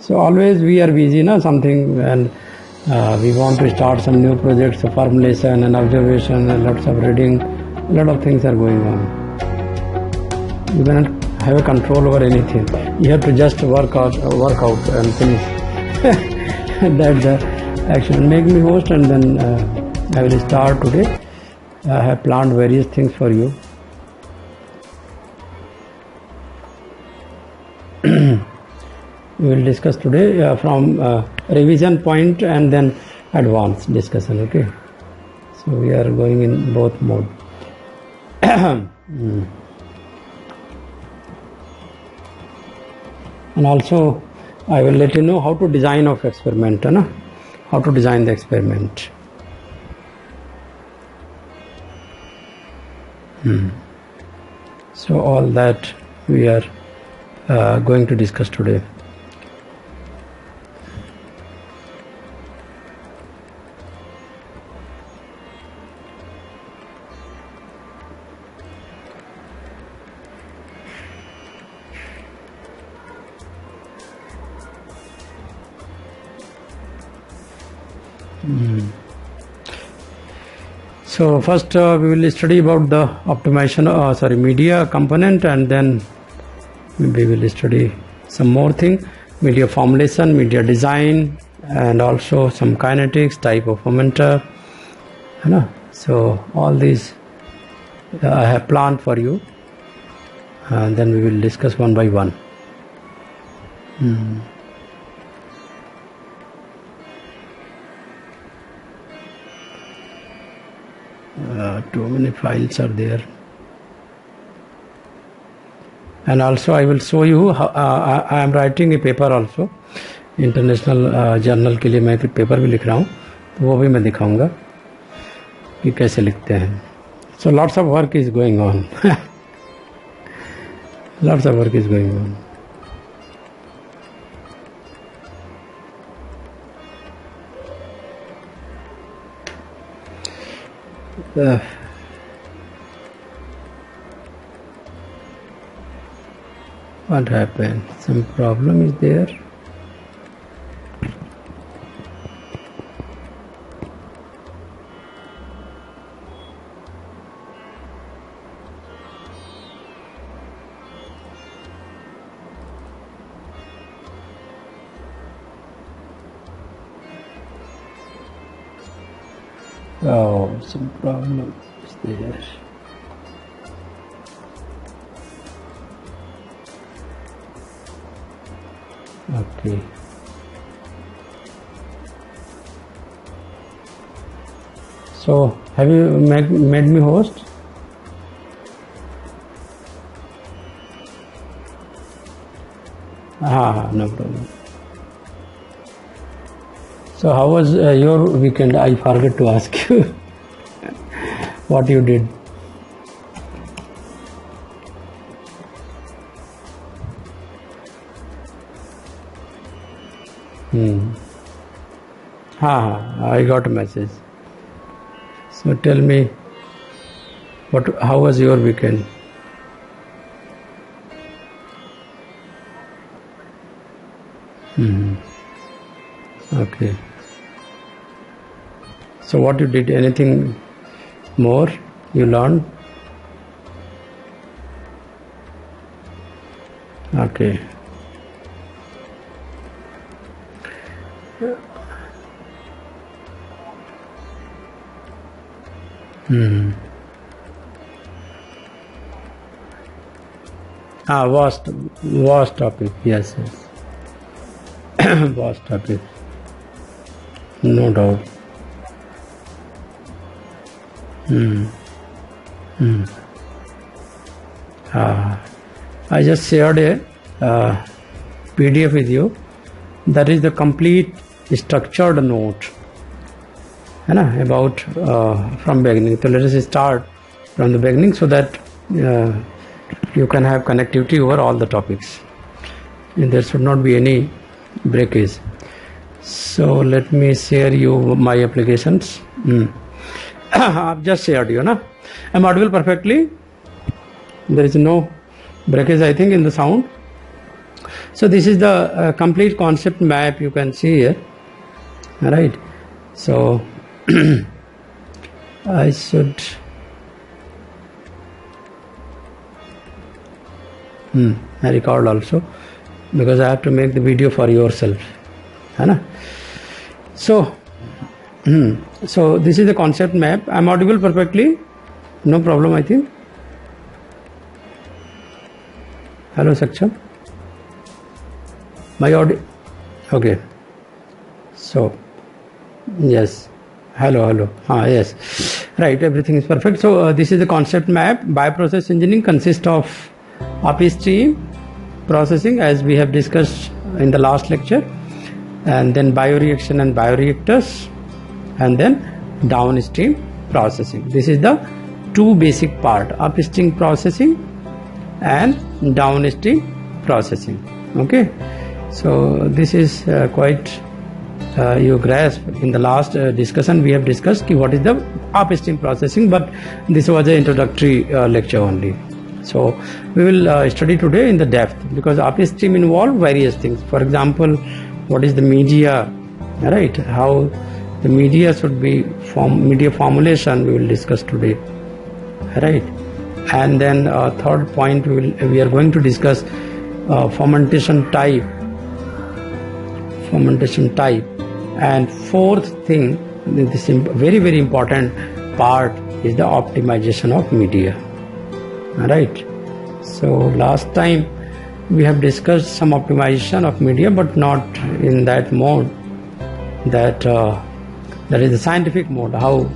So always we are busy, na, something, and we want to start some new projects, formulation and observation, and lots of reading, a lot of things are going on. You cannot have a control over anything. You have to just work out and finish. That's the action. Make me host, and then I will start today. I have planned various things for you. We will discuss today from revision point and then advanced discussion. Okay, so we are going in both mode. And also I will let you know how to design of experiment, how to design the experiment. So all that we are going to discuss today. So first we will study about the optimization, media component, and then we will study some more thing, media formulation, media design, and also some kinetics, type of fermenter. So all these I have planned for you, and then we will discuss one by one. Too many files are there, and also I will show you how I am writing a paper also, international journal के लिए मैं फिर paper भी लिख रहा हूँ, तो वो भी मैं दिखाऊंगा कि कैसे लिखते हैं. So lots of work is going on. Lots of work is going on. What happened? Some problem is there. Oh, some problem is there. Okay. So, have you made me host? No problem. So, how was your weekend? I forgot to ask you what you did. I got a message. So tell me, how was your weekend? Okay. So what you did? Anything more you learned? Okay. Vast topic. Yes. Vast topic. No doubt. I just shared a PDF with you. That is the complete structured note about from beginning. So let us start from the beginning so that you can have connectivity over all the topics. And there should not be any breakage. So let me share you my applications. I've just shared you, na? I'm audible perfectly. There is no breakage, I think, in the sound. So this is the complete concept map you can see here. All right. So I should I record also because I have to make the video for yourself. Hai? So so this is the concept map. I'm audible perfectly? No problem, I think. Hello, Saksham. My audio. Okay. So, yes. Hello. Yes. Right, everything is perfect. So, this is the concept map. Bioprocess engineering consists of upstream processing, as we have discussed in the last lecture, and then bioreaction and bioreactors, and then downstream processing. This is the two basic part: upstream processing and downstream processing. Okay. So this is quite you grasp. In the last discussion we have discussed what is the upstream processing, but this was an introductory lecture only. So we will study today in the depth, because upstream involve various things. For example, what is the media, right? How the media should be media formulation we will discuss today, right? And then third point we are going to discuss fermentation type, and fourth thing, this very important part is the optimization of media. Right. So last time we have discussed some optimization of media, but not in that mode, that is the scientific mode, how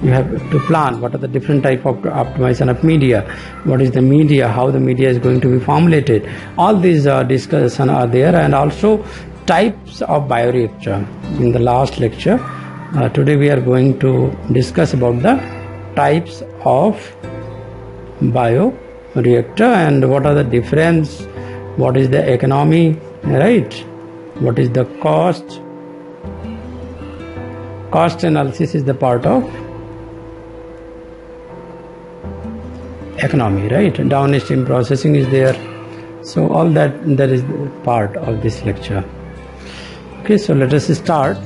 you have to plan what are the different type of optimization of media, what is the media, how the media is going to be formulated. All these discussions are there, and also types of bioreactor in the last lecture. Today we are going to discuss about the types of bioreactor and what are the difference, what is the economy, right? What is the cost analysis is the part of economy, right? Downstream processing is there. So all that is part of this lecture. Okay, so let us start.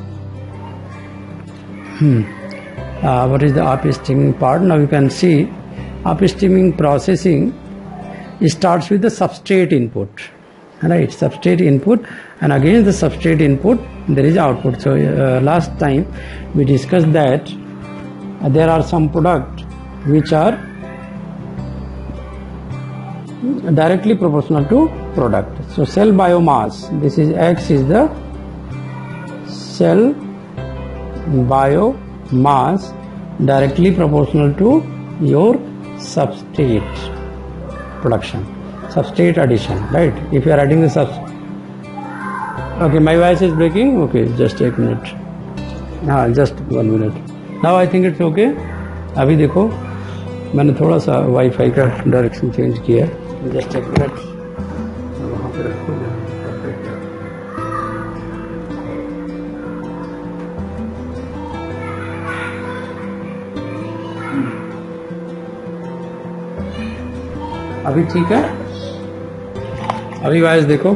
What is the upstream part? Now you can see upstreaming processing starts with the substrate input, right? Substrate input, and against the substrate input there is output. So last time we discussed that there are some products which are directly proportional to product. So cell biomass, this is X, is the cell biomass directly proportional to your substrate production, substrate addition, right? If you are adding the okay, my voice is breaking. Okay, just एक minute. Just 1 minute. Now I think it's okay. अभी देखो मैंने थोड़ा सा wifi का direction change किया. Just एक minute. वहाँ पे रखो. अभी ठीक है. अभी वाइस देखो.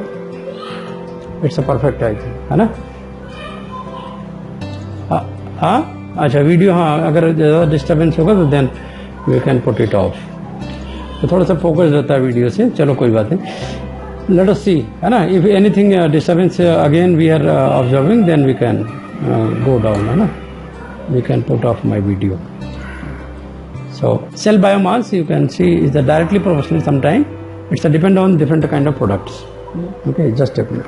इट्स अ परफेक्ट है ना. हाँ अच्छा वीडियो. हाँ अगर ज़्यादा डिस्टर्बेंस होगा तो then we can put it off. तो थोड़ा सा फोकस रहता है वीडियो से. चलो कोई बात नहीं. लेट अस सी, है ना. If anything disturbance again we are observing, then we can go down, है ना. We can put off my video. So cell biomass, you can see, is the directly proportional. Sometimes it's a depend on different kind of products. Okay, just a minute.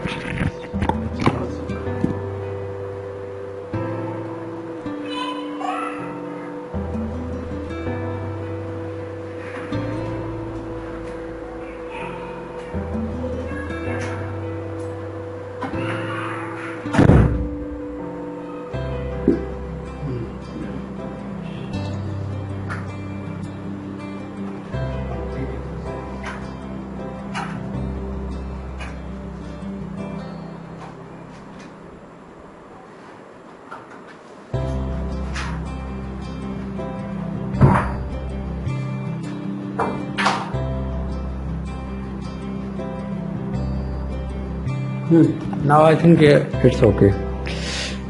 Now I think it's okay,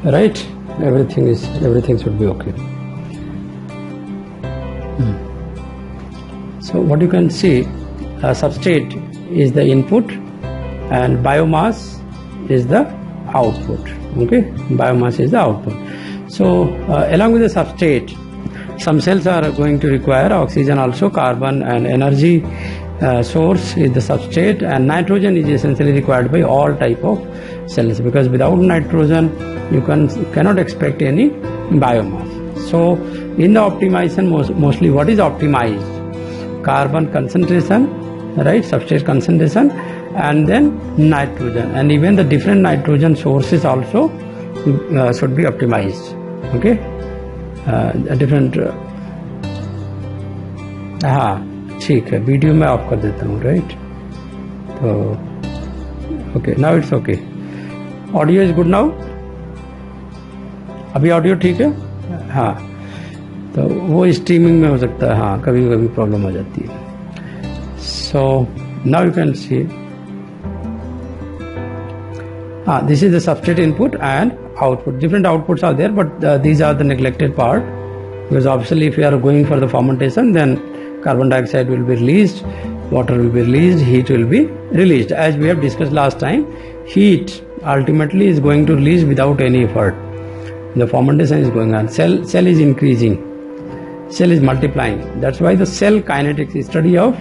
right? Everything should be okay. So what you can see, substrate is the input and biomass is the output. Okay, biomass is the output. So along with the substrate, some cells are going to require oxygen also, carbon, and energy source is the substrate, and nitrogen is essentially required by all type of cells, because without nitrogen you cannot expect any biomass. So in the optimization, mostly what is optimized? Carbon concentration, right, substrate concentration, and then nitrogen, and even the different nitrogen sources also should be optimized. Okay, different हाँ ठीक है, video मैं of कर देता हूँ, right? तो okay, now it's okay. Audio is good now? अभी audio ठीक है? हाँ, तो वो स्ट्रीमिंग में हो सकता है, हाँ कभी कभी प्रॉब्लम हो जाती है. So now you can see this is the substrate input and output. Different outputs are there, but these are the neglected part, because obviously if you are going for the fermentation, then carbon dioxide will be released, water will be released, heat will be released. As we have discussed last time, heat ultimately is going to release without any effort. The fermentation is going on. Cell is increasing. Cell is multiplying. That's why the cell kinetics, study of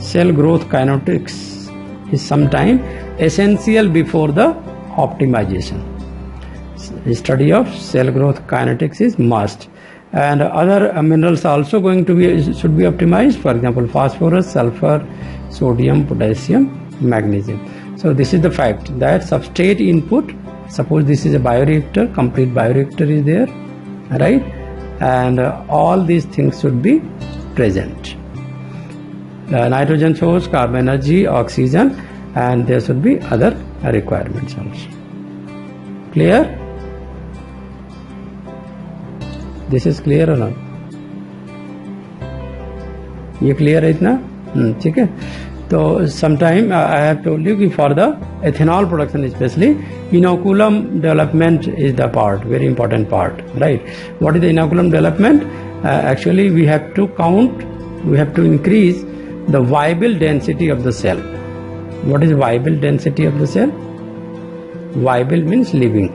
cell growth kinetics, is sometime essential before the optimization. The study of cell growth kinetics is must. And other minerals also should be optimized. For example, phosphorus, sulfur, sodium, potassium, magnesium. So this is the fact that substrate input, suppose this is a bioreactor, complete bioreactor is there, right? And all these things should be present. Nitrogen source, carbon energy, oxygen, and there should be other requirements also. Clear? This is clear or not? ये clear है इतना? ठीक है. तो sometime I have told you कि for the ethanol production especially, inoculum development is the part, very important part, right? What is the inoculum development? Actually we have to increase the viable density of the cell. What is viable density of the cell? Viable means living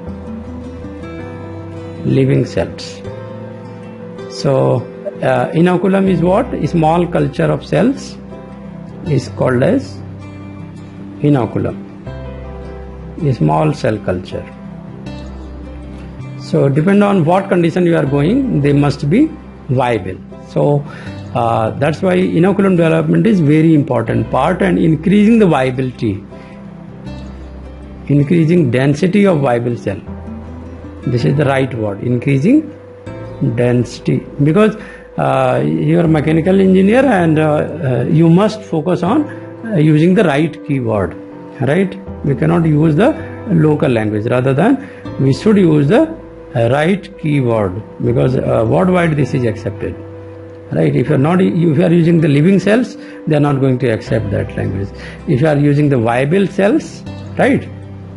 cells. So inoculum is what? A small culture of cells is called as inoculum, a small cell culture. So depending on what condition you are going, they must be viable. So that's why inoculum development is very important part, and increasing the viability, increasing density of viable cell. This is the right word, increasing density, because you are a mechanical engineer and you must focus on using the right keyword, right? We cannot use the local language, rather than we should use the right keyword, because worldwide this is accepted. Right? If you are using the living cells, they are not going to accept that language. If you are using the viable cells, right,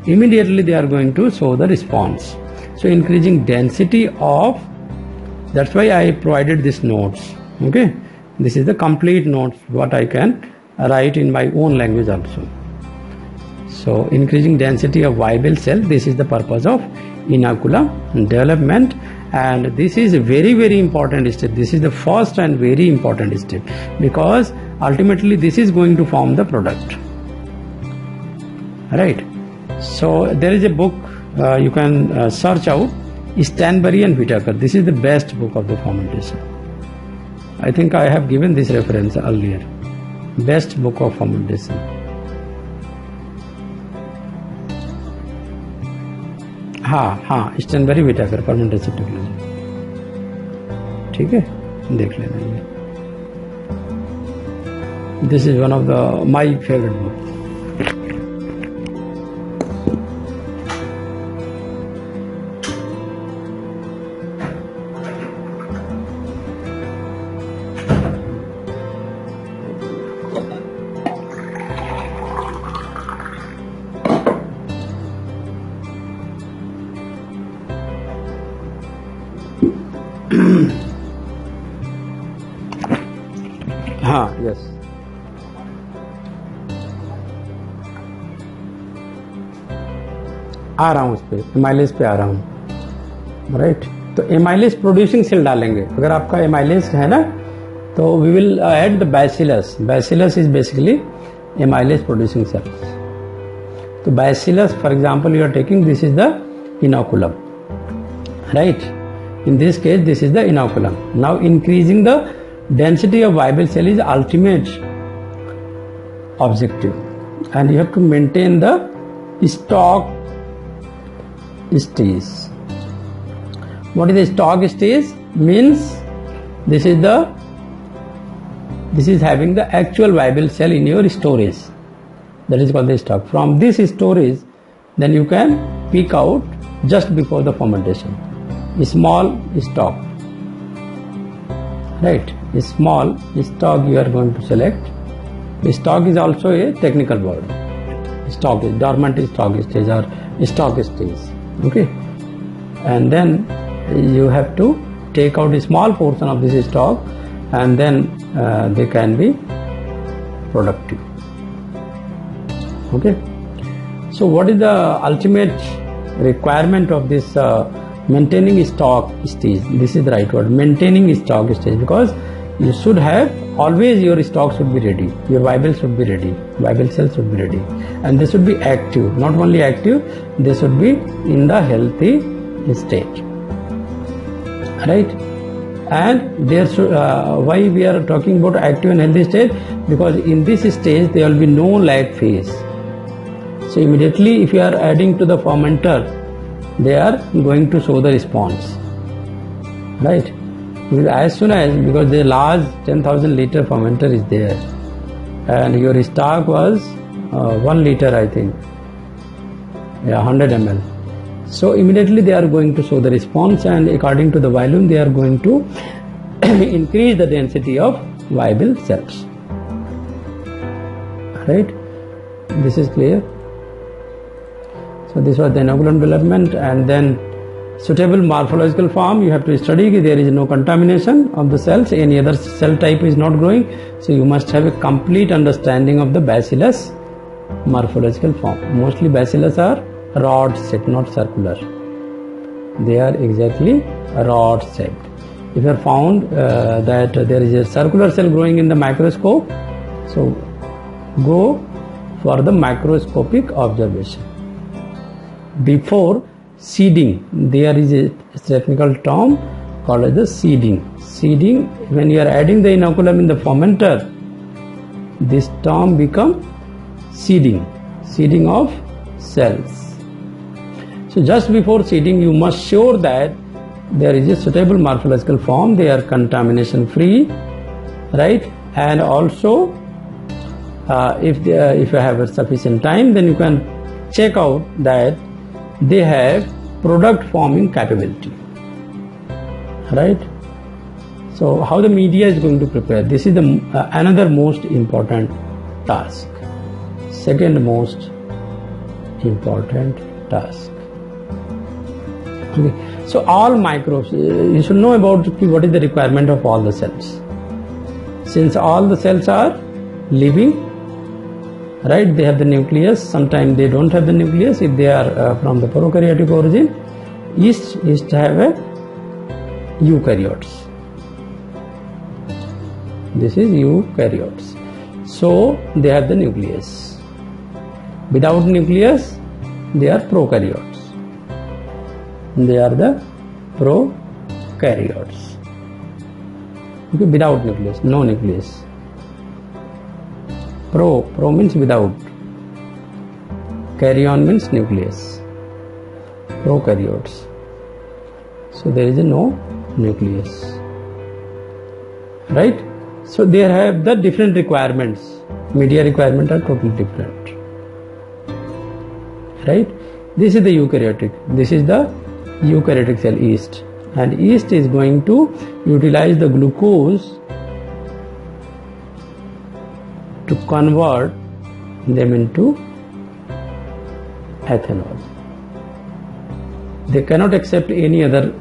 immediately they are going to show the response. So increasing density of, that's why I provided this notes. Okay, this is the complete notes what I can write in my own language also. So increasing density of viable cell, this is the purpose of inoculum development. And this is a very, very important step. This is the first and very important step, because ultimately this is going to form the product. Right? So there is a book you can search out, Stanbury and Whitaker. This is the best book of the fermentation. I think I have given this reference earlier. Best book of fermentation. हाँ स्टैनबरी Whittaker fermentation technology. ठीक है, देख लेना ये. This is one of the my favourite book. हाँ yes, आ रहा हूँ उस पर, एमाइलेज पे आ रहा हूँ, राइट। तो एमाइलेज प्रोड्यूसिंग सेल डालेंगे। अगर आपका एमाइलेज है ना, तो we will add the bacillus. Bacillus is basically amylase producing cells. तो bacillus, for example, you are taking, this is the inoculum, right. In this case, this is the inoculum. Now, increasing the density of viable cell is ultimate objective, and you have to maintain the stock stage. What is the stock stage? Means this is having the actual viable cell in your storage. That is called the stock. From this storage, then you can pick out just before the fermentation. Small stock, right? Small stock you are going to select. Stock is also a technical word. Stock is dormant stock stage or stock stage, okay? And then you have to take out a small portion of this stock, and then they can be productive, okay? So what is the ultimate requirement of this maintaining stock stage? This is the right word, maintaining stock stage, because you should have always, your stock should be ready, your viable should be ready, viable cells should be ready, and they should be active. Not only active, they should be in the healthy state, right? And there should, why we are talking about active and healthy state? Because in this stage there will be no lag phase. So immediately if you are adding to the fermenter, they are going to show the response, right? As soon as, because the large 10,000 liter fermenter is there, and your stock was 1 liter, I think, 100 ml. So immediately they are going to show the response, and according to the volume they are going to increase the density of viable cells, right? This is clear. So this was the inoculum development, and then suitable morphological form. You have to study that there is no contamination of the cells, any other cell type is not growing. So you must have a complete understanding of the bacillus morphological form. Mostly bacillus are rod shaped, not circular. They are exactly rod shaped. If you have found that there is a circular cell growing in the microscope, so go for the macroscopic observation. Before seeding, there is a technical term called as the seeding. Seeding, when you are adding the inoculum in the fermenter, this term become seeding, seeding of cells. So just before seeding, you must sure that there is a suitable morphological form, they are contamination free, right? And also if you have sufficient time, then you can check out that they have product forming capability, right? So how the media is going to prepare, this is the another most important task, second most important task, okay? So all microbes, you should know about what is the requirement of all the cells. Since all the cells are living, right, they have the nucleus, sometimes they don't have the nucleus if they are from the prokaryotic origin. Yeast have a eukaryotes. This is eukaryotes. So they have the nucleus. Without nucleus, they are prokaryotes. They are the prokaryotes. Okay, without nucleus, no nucleus. Pro means without, karyon means nucleus, prokaryotes. So there is no nucleus, right? So they have the different requirements, media requirements are totally different, right? This is the eukaryotic, this is the eukaryotic cell, yeast, and yeast is going to utilize the glucose to convert them into ethanol. They cannot accept any other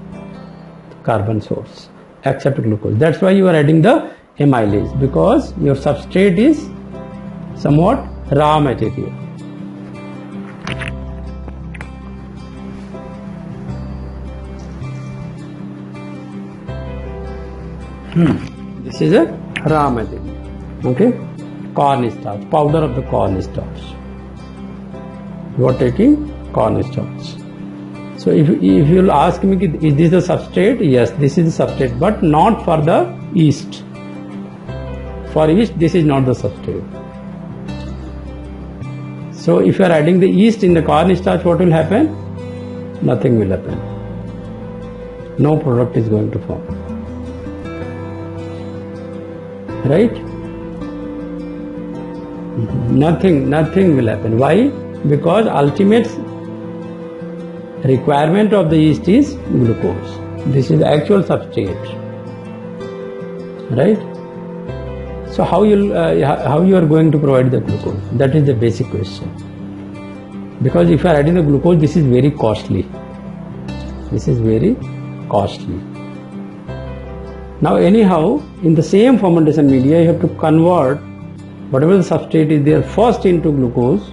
carbon source except glucose. That's why you are adding the amylase, because your substrate is somewhat raw material. This is a raw material. Okay, cornstarch, powder of the cornstarch. You are taking cornstarch. So if you will ask me, is this the substrate? Yes, this is the substrate, but not for the yeast. For yeast, this is not the substrate. So if you are adding the yeast in the cornstarch, what will happen? Nothing will happen. No product is going to form. Right? Nothing will happen. Why? Because ultimate requirement of the yeast is glucose. This is the actual substrate. Right? So how you are going to provide the glucose? That is the basic question. Because if you are adding the glucose, this is very costly. This is very costly. Now anyhow, in the same fermentation media, you have to convert whatever the substrate is there first into glucose.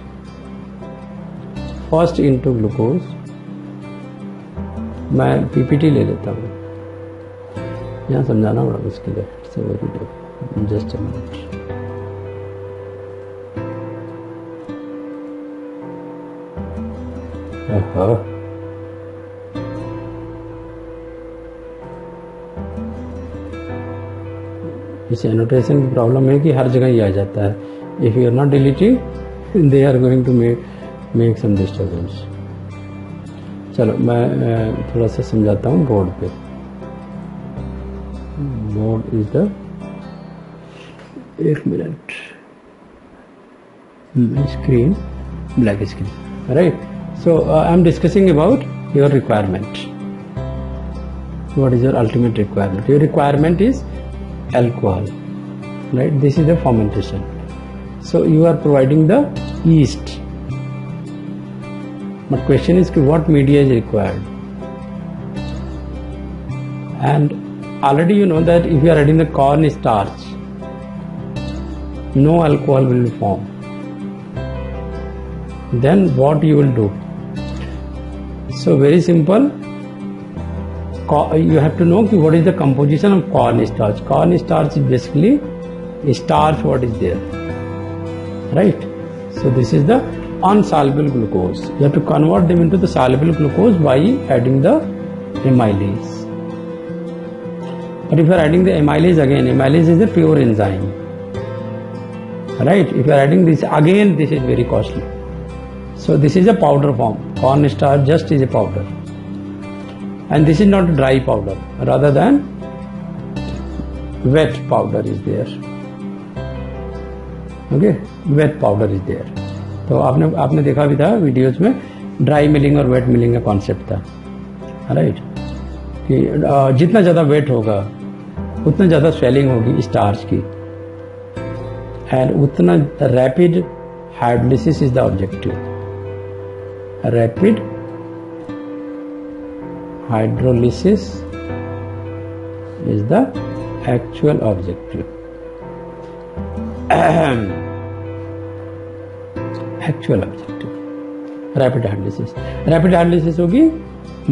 मैं PPT ले लेता हूँ, यहाँ समझाना होगा उसके लिए. Just a minute. इस एनोटेशन की प्रॉब्लम है कि हर जगह ही आ जाता है. If you are not deleting, they are going to make some disturbance. चलो मैं थोड़ा सा समझाता हूँ बोर्ड पे. बोर्ड इज द, एक मिनट, screen, black screen, right? So I'm discussing about your requirement. What is your ultimate requirement? Your requirement is alcohol, right? This is the fermentation. So you are providing the yeast. But question is what media is required? And already you know that if you are adding the corn starch, no alcohol will form. Then what you will do? So very simple. You have to know what is the composition of corn starch. Corn starch is basically starch what is there, right? So this is the unsoluble glucose. You have to convert them into the soluble glucose by adding the amylase. But if you are adding the amylase again, amylase is a pure enzyme, right? If you are adding this again, this is very costly. So this is a powder form. Corn starch just is a powder, and this is not a dry powder, rather than wet powder is there. Okay, wet powder is there. तो आपने देखा भी था videos में, dry milling और wait milling का concept था, right? कि जितना ज़्यादा वेट होगा उतना ज़्यादा स्वेलिंग होगी स्टार्च की, एंड उतना rapid hydrolysis is the objective. Rapid hydrolysis is the actual objective. Actual objective, rapid hydrolysis. Rapid hydrolysis होगी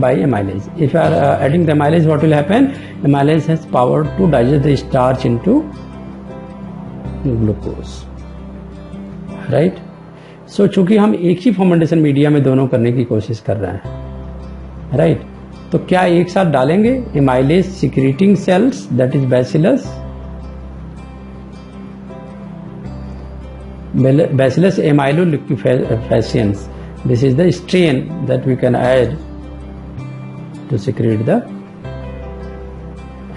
by amylase. If you are adding the amylase, what will happen? Amylase has power to digest the starch into glucose, right? So चूंकि हम एक ही fermentation media में दोनों करने की कोशिश कर रहे हैं, right? तो क्या एक साथ डालेंगे amylase secreting cells, that is bacillus. Bacillus amyloliquefaciens. This is the strain that we can add to secrete the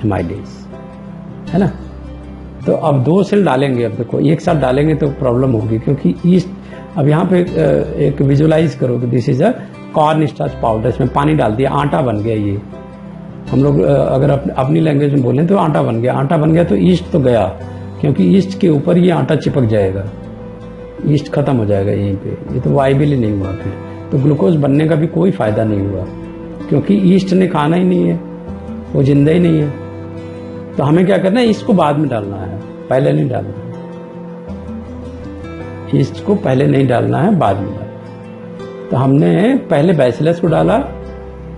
amylase, है ना? तो अब 2 सेल डालेंगे. अब देखो एक साथ डालेंगे तो प्रॉब्लम होगी, क्योंकि ईस्ट, अब यहाँ पे एक विजुलाइज करो कि this is a corn starch powder. इसमें पानी डाल दिया, आटा बन गया. ये हम लोग अगर अपनी लैंग्वेज में बोलें तो आटा बन गया. आटा बन गया तो ईस्ट तो गया, क्योंकि ईस्ट के ऊपर ये आटा चिपक जाएगा, ईस्ट खत्म हो जाएगा यहीं पे. ये तो वाइबल ही नहीं हुआ फिर. तो ग्लूकोज बनने का भी कोई फायदा नहीं हुआ, क्योंकि ईस्ट ने खाना ही नहीं है. वो जिंदा ही नहीं है। तो हमें क्या करना है, इसको बाद में डालना है, पहले नहीं डालना है। इसको पहले नहीं डालना है, बाद में डालना। तो हमने पहले बैसिलस को डाला,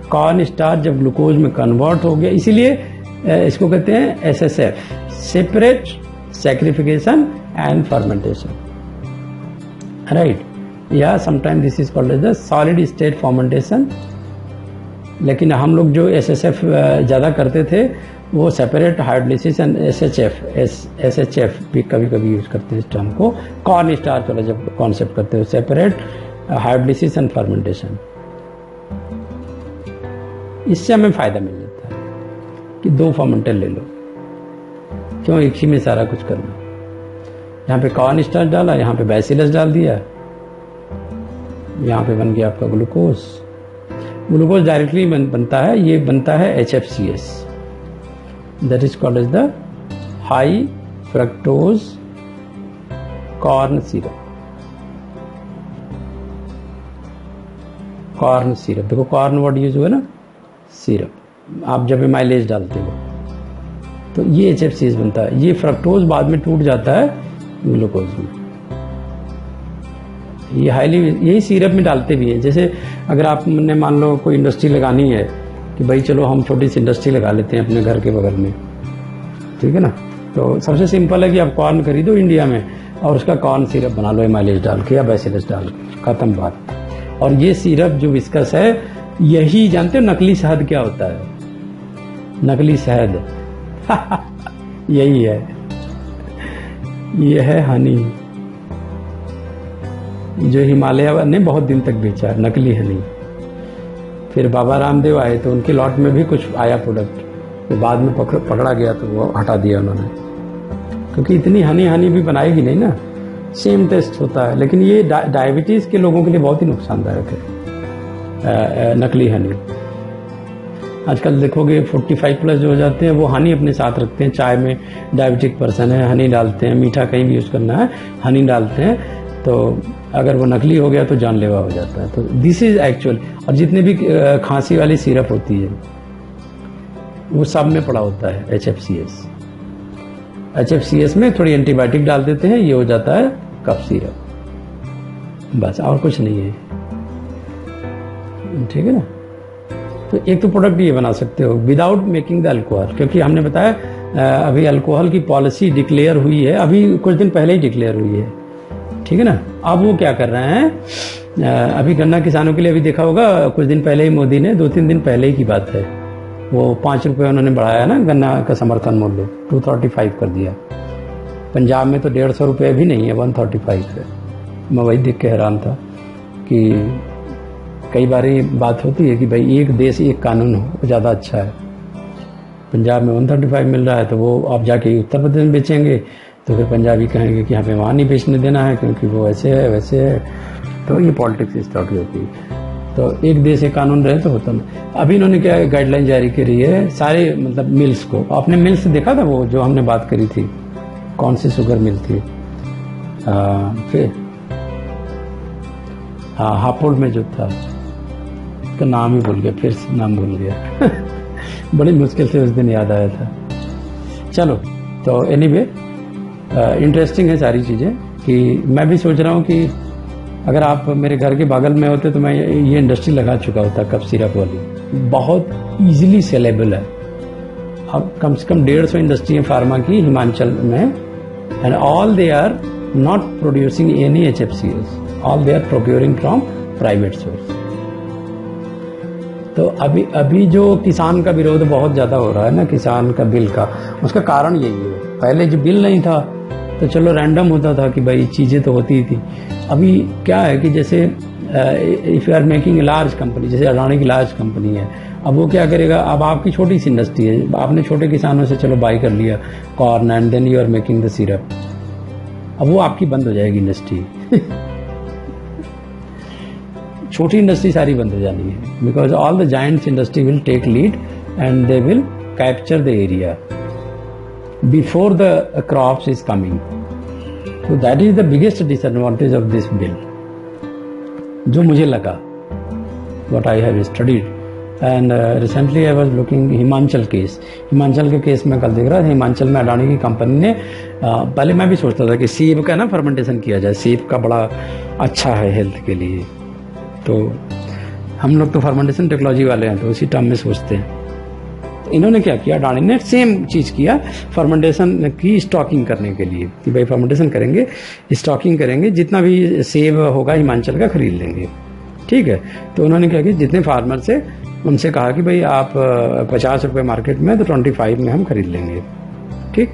कॉर्न स्टार्च जब ग्लूकोज में कन्वर्ट हो गया, इसीलिए इसको कहते हैं SSF, separate saccharification and fermentation, right. या sometime this is called as the solid state fermentation. लेकिन हम लोग जो SSF ज़्यादा करते थे वो सेपरेट हाइड्रोलिसिस एंड SHF भी कभी कभी यूज करते हैं इस टर्म को। कॉर्न स्टार्च वाला जब कॉन्सेप्ट करते हो, सेपरेट हाइड्रोलिसिस एंड फर्मेंटेशन। इससे हमें फायदा मिल जाता है कि 2 फर्मेंटर ले लो, क्यों एक ही में सारा कुछ करना। यहाँ पे कॉर्न स्टार्च डाला, यहाँ पे बैसिलस डाल दिया, यहाँ पे बन गया आपका ग्लूकोज। ग्लूकोज डायरेक्टली बनता है, ये बनता है HFCS, that is called as the high fructose corn syrup. Corn syrup, देखो कॉर्न वर्ड यूज हुआ ना, सिरप। आप जब माइलेज डालते हो तो ये HFCS बनता है। ये फ्रक्टोज बाद में टूट जाता है ग्लूकोज में। ये हाईली, यही सिरप में डालते भी हैं। जैसे अगर आपने मान लो कोई इंडस्ट्री लगानी है कि भाई चलो हम छोटी सी इंडस्ट्री लगा लेते हैं अपने घर के बगल में, ठीक है ना। तो सबसे सिंपल है कि आप कॉर्न खरीदो इंडिया में और उसका कॉर्न सिरप बना लो माइलेज डाल के या बैसिलस डाल के, खत्म बात। और ये सिरप जो विस्कस है, यही जानते हो नकली शहद क्या होता है? नकली शहद यही है, ये है हनी, जो हिमालय ने बहुत दिन तक बेचा, नकली हनी। फिर बाबा रामदेव आए तो उनके लॉट में भी कुछ आया प्रोडक्ट, तो बाद में पकड़ा गया तो वो हटा दिया उन्होंने, क्योंकि इतनी हनी भी बनाएगी नहीं ना, सेम टेस्ट होता है। लेकिन ये डायबिटीज के लोगों के लिए बहुत ही नुकसानदायक है नकली हनी। आजकल देखोगे 45 प्लस जो हो जाते हैं वो हनी अपने साथ रखते हैं, चाय में डायबिटिक पर्सन है हनी डालते हैं, मीठा कहीं भी यूज करना है हनी डालते हैं, तो अगर वो नकली हो गया तो जानलेवा हो जाता है। तो दिस इज एक्चुअल। और जितने भी खांसी वाली सिरप होती है वो सब में पड़ा होता है HFCS में थोड़ी एंटीबायोटिक डाल देते हैं, ये हो जाता है कफ सिरप, बस और कुछ नहीं है, ठीक है ना। तो एक तो प्रोडक्ट ये बना सकते हो विदाउट मेकिंग द अल्कोहल, क्योंकि हमने बताया अभी अल्कोहल की पॉलिसी डिक्लेयर हुई है, अभी कुछ दिन पहले ही डिक्लेयर हुई है, ठीक है ना। अब वो क्या कर रहे हैं, अभी गन्ना किसानों के लिए अभी देखा होगा कुछ दिन पहले ही मोदी ने, 2-3 दिन पहले ही की बात है, वो 5 रुपये उन्होंने बढ़ाया ना गन्ना का समर्थन मूल्य, 235 कर दिया। पंजाब में तो 150 रुपये भी नहीं है, 135 है। मैं वही देख के हैरान था कि कई बार ये बात होती है कि भाई एक देश एक कानून हो, वो ज़्यादा अच्छा है। पंजाब में 135 मिल रहा है तो वो आप जाके उत्तर प्रदेश में बेचेंगे तो फिर पंजाबी कहेंगे कि यहाँ पे वहाँ नहीं बेचने देना है क्योंकि वो ऐसे है वैसे है, तो ये पॉलिटिक्स स्टार्ट होती है। तो एक देश एक कानून रहे तो होता नहीं। अभी इन्होंने क्या गाइडलाइन जारी करी है सारे मतलब मिल्स को। आपने मिल्स देखा था वो जो हमने बात करी थी, कौन सी शुगर मिल थी, फिर हाँ हापुड़ में जो था, तो नाम ही भूल गया, फिर से नाम भूल गया बड़ी मुश्किल से उस दिन याद आया था। चलो तो एनीवे इंटरेस्टिंग है सारी चीज़ें, कि मैं भी सोच रहा हूँ कि अगर आप मेरे घर के बगल में होते तो मैं ये इंडस्ट्री लगा चुका होता, कप सिरप वाली, बहुत इजीली सेलेबल है। अब कम से कम 150 इंडस्ट्री है फार्मा की हिमाचल में, and all they are not producing any HFCS, all they are procuring from private source. तो अभी जो किसान का विरोध बहुत ज़्यादा हो रहा है ना, किसान का बिल का, उसका कारण यही है। पहले जो बिल नहीं था तो चलो रैंडम होता था कि भाई चीज़ें तो होती ही थी। अभी क्या है कि जैसे if you are making a large company, जैसे अडानी की लार्ज कंपनी है, अब वो क्या करेगा, अब आपकी छोटी सी इंडस्ट्री है, आपने छोटे किसानों से चलो बाई कर लिया corn and then you are making the syrup, अब वो आपकी बंद हो जाएगी इंडस्ट्री छोटी इंडस्ट्री सारी बंद हो जानी है, because all the giants industry will take lead and they will capture the area before the crops is coming. So that is the biggest disadvantage of this bill, जो मुझे लगा, what I have studied, and recently I was looking Himachal case. Himachal के case में कल देख रहा था, हिमाचल में अडानी की कंपनी ने पहले मैं भी सोचता था कि सेब का ना फर्मेंटेशन किया जाए, सेब का बड़ा अच्छा है हेल्थ के लिए। तो हम लोग तो फर्मेंटेशन टेक्नोलॉजी वाले हैं तो उसी टर्म में सोचते हैं। तो इन्होंने क्या किया, अडानी ने सेम चीज़ किया फर्मेंटेशन की स्टॉकिंग करने के लिए कि भाई फर्मेंटेशन करेंगे, स्टॉकिंग करेंगे, जितना भी सेब होगा हिमाचल का खरीद लेंगे। ठीक है, तो उन्होंने क्या किया, जितने फार्मर से उनसे कहा कि भाई आप 50 रुपये मार्केट में तो 25 में हम खरीद लेंगे। ठीक,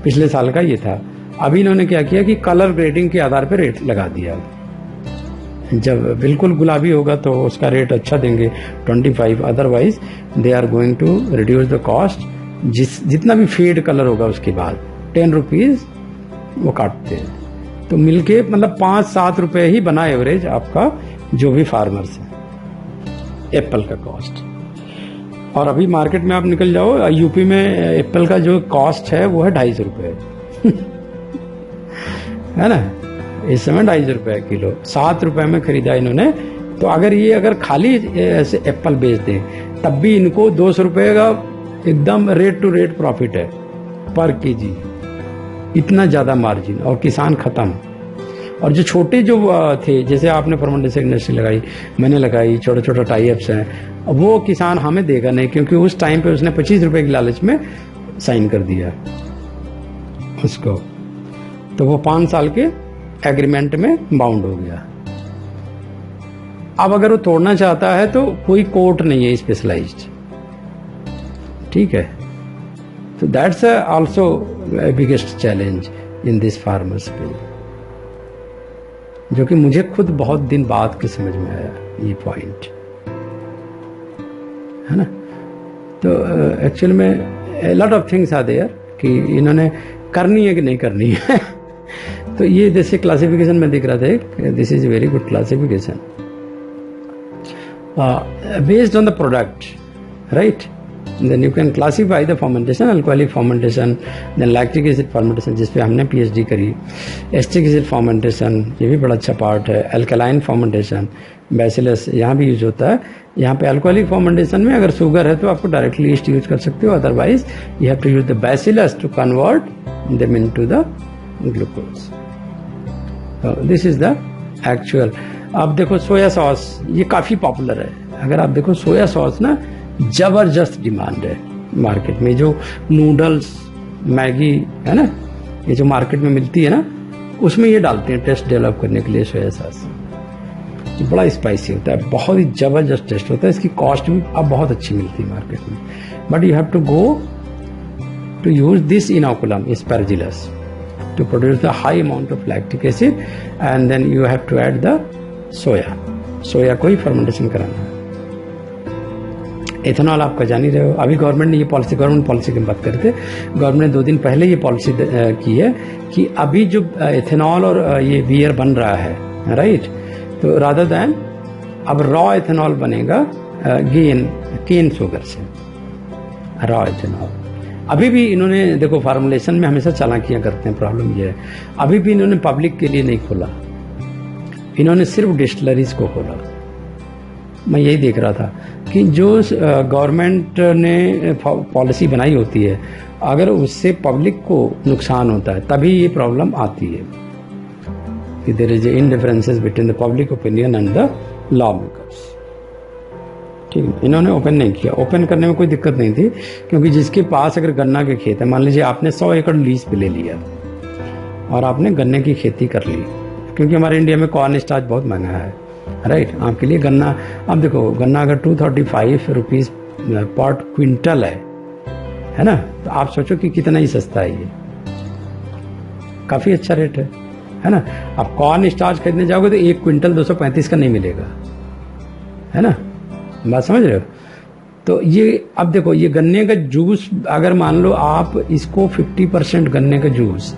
पिछले साल का ये था। अभी इन्होंने क्या किया कि कलर ग्रेडिंग के आधार पर रेट लगा दिया। जब बिल्कुल गुलाबी होगा तो उसका रेट अच्छा देंगे 25, otherwise they are going to reduce the cost. जितना भी फेड कलर होगा उसके बाद 10 रुपीज वो काटते हैं। तो मिलके मतलब 5-7 रुपये ही बना एवरेज आपका जो भी फार्मर्स है एप्पल का कॉस्ट। और अभी मार्केट में आप निकल जाओ, यूपी में एप्पल का जो कॉस्ट है वो है 250 रुपये है ना, इस समय 250 रुपये किलो, 7 रुपये में खरीदा इन्होंने। तो अगर खाली ऐसे एप्पल बेच दें तब भी इनको 200 रुपये का एकदम रेट टू रेट प्रॉफिट है पर केजी, इतना ज़्यादा मार्जिन, और किसान खत्म। और जो छोटे जो थे, जैसे आपने फर्मेंटेशन इंडस्ट्री लगाई, मैंने लगाई, छोटे छोटे टाई अप्स हैं, वो किसान हमें देगा नहीं, क्योंकि उस टाइम पे उसने 25 रुपये की लालच में साइन कर दिया उसको। तो वो 5 साल के एग्रीमेंट में बाउंड हो गया। अब अगर वो तोड़ना चाहता है तो कोई कोर्ट नहीं है स्पेशलाइज्ड। ठीक है, तो that's also biggest challenge in this farmers पे, जो कि मुझे खुद बहुत दिन बाद के समझ में आया ये पॉइंट, है ना। तो एक्चुअल में lot of things are there कि इन्होंने करनी है कि नहीं करनी है। तो ये जैसे क्लासिफिकेशन में दिख रहा था, this is very good classification based on the product, right. Then you can classify the fermentation, alcoholic fermentation, then lactic acid fermentation, जिस पे हमने PhD करी, एस्टिक एसिड fermentation, ये भी बड़ा अच्छा पार्ट है, alkaline fermentation, बैसिलस यहाँ भी यूज होता है। यहाँ पे alcoholic fermentation में अगर शुगर है तो आपको डायरेक्टली ईस्ट यूज कर सकते हो, otherwise you have to use the bacillus to convert them into the glucose. This is the actual. अब देखो सोया सॉस, ये काफी पॉपुलर है। अगर आप देखो सोया सॉस ना जबरदस्त डिमांड है मार्केट में। जो नूडल्स, मैगी है ना, ये जो मार्केट में मिलती है ना, उसमें ये डालते हैं टेस्ट डेवलप करने के लिए सोया सॉस। बड़ा स्पाइसी होता है, बहुत ही जबरदस्त टेस्ट होता है। इसकी कॉस्ट भी अब बहुत अच्छी मिलती है मार्केट में, but you have to go to use this inoculum aspergillus to produce the high amount of lactic acid, and then you have to add the soya को ही फर्मेंटेशन कराना है। एथेनॉल आपका जान ही रहे हो। अभी गवर्नमेंट ने ये पॉलिसी, गवर्नमेंट पॉलिसी की बात करते, गवर्नमेंट ने 2 दिन पहले ये पॉलिसी की है कि अभी जो एथेनॉल और ये बियर बन रहा है, राइट, तो रादर दैन अब रॉ एथेनॉल बनेगा केन शुगर से, रॉ एथेनॉल। अभी भी इन्होंने देखो फार्मुलेशन में हमेशा चालाकियां करते हैं, प्रॉब्लम ये है अभी भी इन्होंने पब्लिक के लिए नहीं खोला, इन्होंने सिर्फ डिस्टिलरीज को खोला। मैं यही देख रहा था कि जो गवर्नमेंट ने पॉलिसी बनाई होती है, अगर उससे पब्लिक को नुकसान होता है तभी ये प्रॉब्लम आती है कि there is indifferences between the public opinion and the law makers. ठीक है, इन्होंने ओपन नहीं किया। ओपन करने में कोई दिक्कत नहीं थी, क्योंकि जिसके पास अगर गन्ना के खेत है, मान लीजिए आपने 100 एकड़ लीज पे ले लिया और आपने गन्ने की खेती कर ली, क्योंकि हमारे इंडिया में कॉर्न स्टार्च बहुत महंगा है, राइट। आपके लिए गन्ना, अब देखो गन्ना अगर 235 रुपीज पर क्विंटल है ना, तो आप सोचो कि कितना ही सस्ता है, ये काफी अच्छा रेट है ना। आप कॉर्न स्टार्च खरीदने जाओगे तो 1 क्विंटल 235 का नहीं मिलेगा, है ना, बात समझ रहे हो। तो ये अब देखो, ये गन्ने का जूस अगर मान लो आप इसको 50% गन्ने का जूस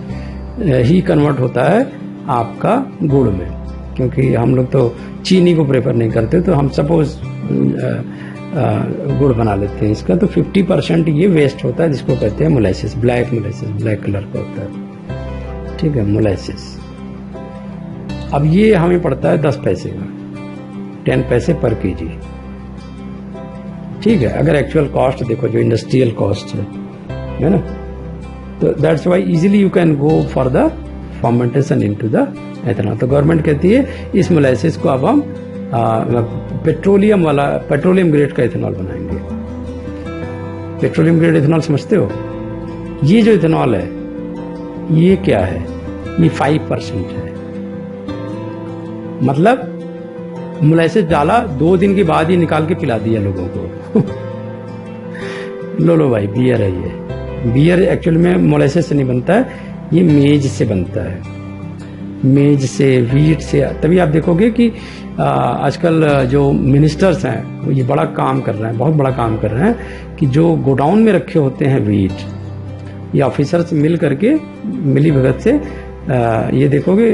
ही कन्वर्ट होता है आपका गुड़ में, क्योंकि हम लोग तो चीनी को प्रेफर नहीं करते, तो हम सपोज गुड़ बना लेते हैं इसका, तो 50% ये वेस्ट होता है, जिसको कहते हैं molasses, black molasses, black colour का होता है, ठीक है, मोलेसिस। अब ये हमें पड़ता है 10 पैसे का, 10 पैसे पर केजी, ठीक है, अगर एक्चुअल कॉस्ट देखो जो इंडस्ट्रियल कॉस्ट है ना, तो that's why easily you can go for the fermentation into the ethanol. तो गवर्नमेंट कहती है इस मोलाइसिस को अब हम पेट्रोलियम ग्रेड का इथेनॉल बनाएंगे। पेट्रोलियम ग्रेड इथेनॉल समझते हो? ये जो इथेनॉल है ये क्या है? ये 5% है। मतलब मोलाइसिस डाला, 2 दिन के बाद ही निकाल के पिला दिया लोगों को। लो भाई, बियर है ये। बियर एक्चुअल में मोलाइसिस से नहीं बनता है, ये मेज से बनता है, मेज से, वीट से। तभी आप देखोगे कि आजकल जो मिनिस्टर्स हैं ये बड़ा काम कर रहे हैं, बहुत बड़ा काम कर रहे हैं कि जो गोडाउन में रखे होते हैं वीट, ये ऑफिसर्स मिल करके मिली भगत से ये देखोगे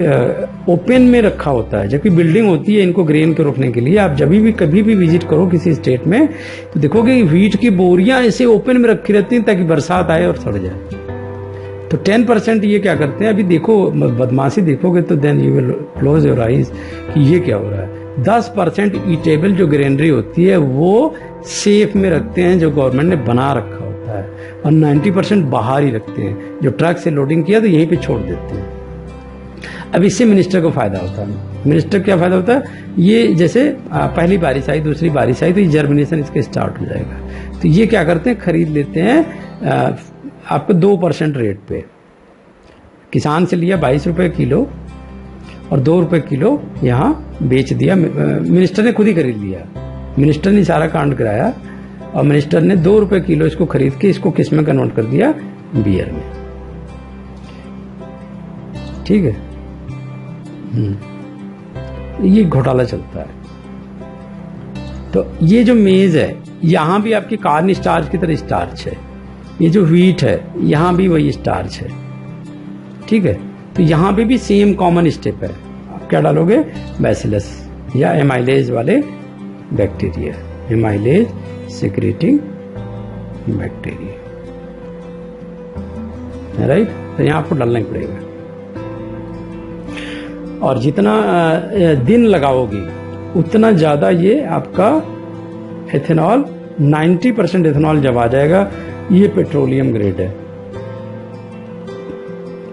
ओपन में रखा होता है, जबकि बिल्डिंग होती है इनको ग्रेन के रोकने के लिए। आप जब भी कभी भी विजिट करो किसी स्टेट में तो देखोगे वीट की बोरियां ऐसे ओपन में रखी रहती हैं ताकि बरसात आए और सड़ जाए। तो 10% ये क्या करते हैं, अभी देखो बदमाशी देखोगे तो then you will close your eyes कि ये क्या हो रहा है। 10% ईटेबल जो ग्रेनरी होती है वो सेफ में रखते हैं जो गवर्नमेंट ने बना रखा होता है, और 90% बाहर ही रखते हैं। जो ट्रक से लोडिंग किया तो यहीं पे छोड़ देते हैं। अब इससे मिनिस्टर को फायदा होता है। मिनिस्टर क्या फायदा होता है, ये जैसे पहली बारिश आई, दूसरी बारिश आई तो ये जर्मिनेशन इसके स्टार्ट हो जाएगा। तो ये क्या करते हैं, खरीद लेते हैं आपको 2% रेट पे। किसान से लिया 22 रुपए किलो और 2 रुपए किलो यहाँ बेच दिया। मिनिस्टर ने खुद ही खरीद लिया, मिनिस्टर ने सारा कांड कराया, और मिनिस्टर ने 2 रुपए किलो इसको खरीद के इसको किस में कन्वर्ट कर दिया, बियर में। ठीक है, ये घोटाला चलता है। तो ये जो मेज है यहां भी आपकी कार्न स्टार्च की तरह स्टार्च है, ये जो व्हीट है यहां भी वही स्टार्च है। ठीक है, तो यहां पे भी सेम कॉमन स्टेप है। आप क्या डालोगे, बैसिलस या एमाइलेज वाले bacteria, amylase secreting bacteria, right. तो यहां आपको डालना ही पड़ेगा, और जितना दिन लगाओगे उतना ज्यादा ये आपका एथेनॉल, 90% एथेनॉल जब आ जाएगा। ये पेट्रोलियम ग्रेड है,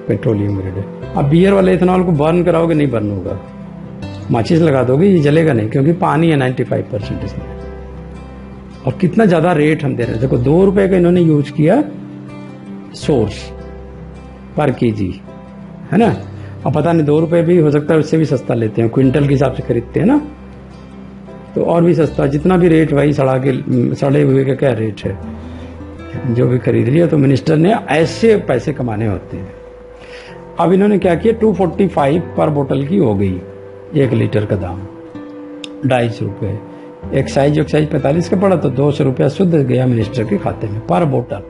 पेट्रोलियम ग्रेड है। अब बियर वाले एथेनॉल को बर्न कराओगे, नहीं बर्न होगा। माचिस लगा दोगे ये जलेगा नहीं, क्योंकि पानी है 95% इसमें। और कितना ज्यादा रेट हम दे रहे हैं, देखो 2 रुपए का इन्होंने यूज किया सोर्स पर केजी, है ना। और पता नहीं 2 रुपए भी हो सकता है उससे भी सस्ता लेते हैं, क्विंटल के हिसाब से खरीदते हैं ना, तो और भी सस्ता। जितना भी रेट भाई सड़े हुए का क्या रेट है, जो भी खरीद लिया। तो मिनिस्टर ने ऐसे पैसे कमाने होते हैं। अब इन्होंने क्या किया, 245 पर बोतल की हो गई, 1 लीटर का दाम 250 रुपये। एक्साइज 45 का पड़ा तो 200 रुपया शुद्ध गया मिनिस्टर के खाते में पर बोतल।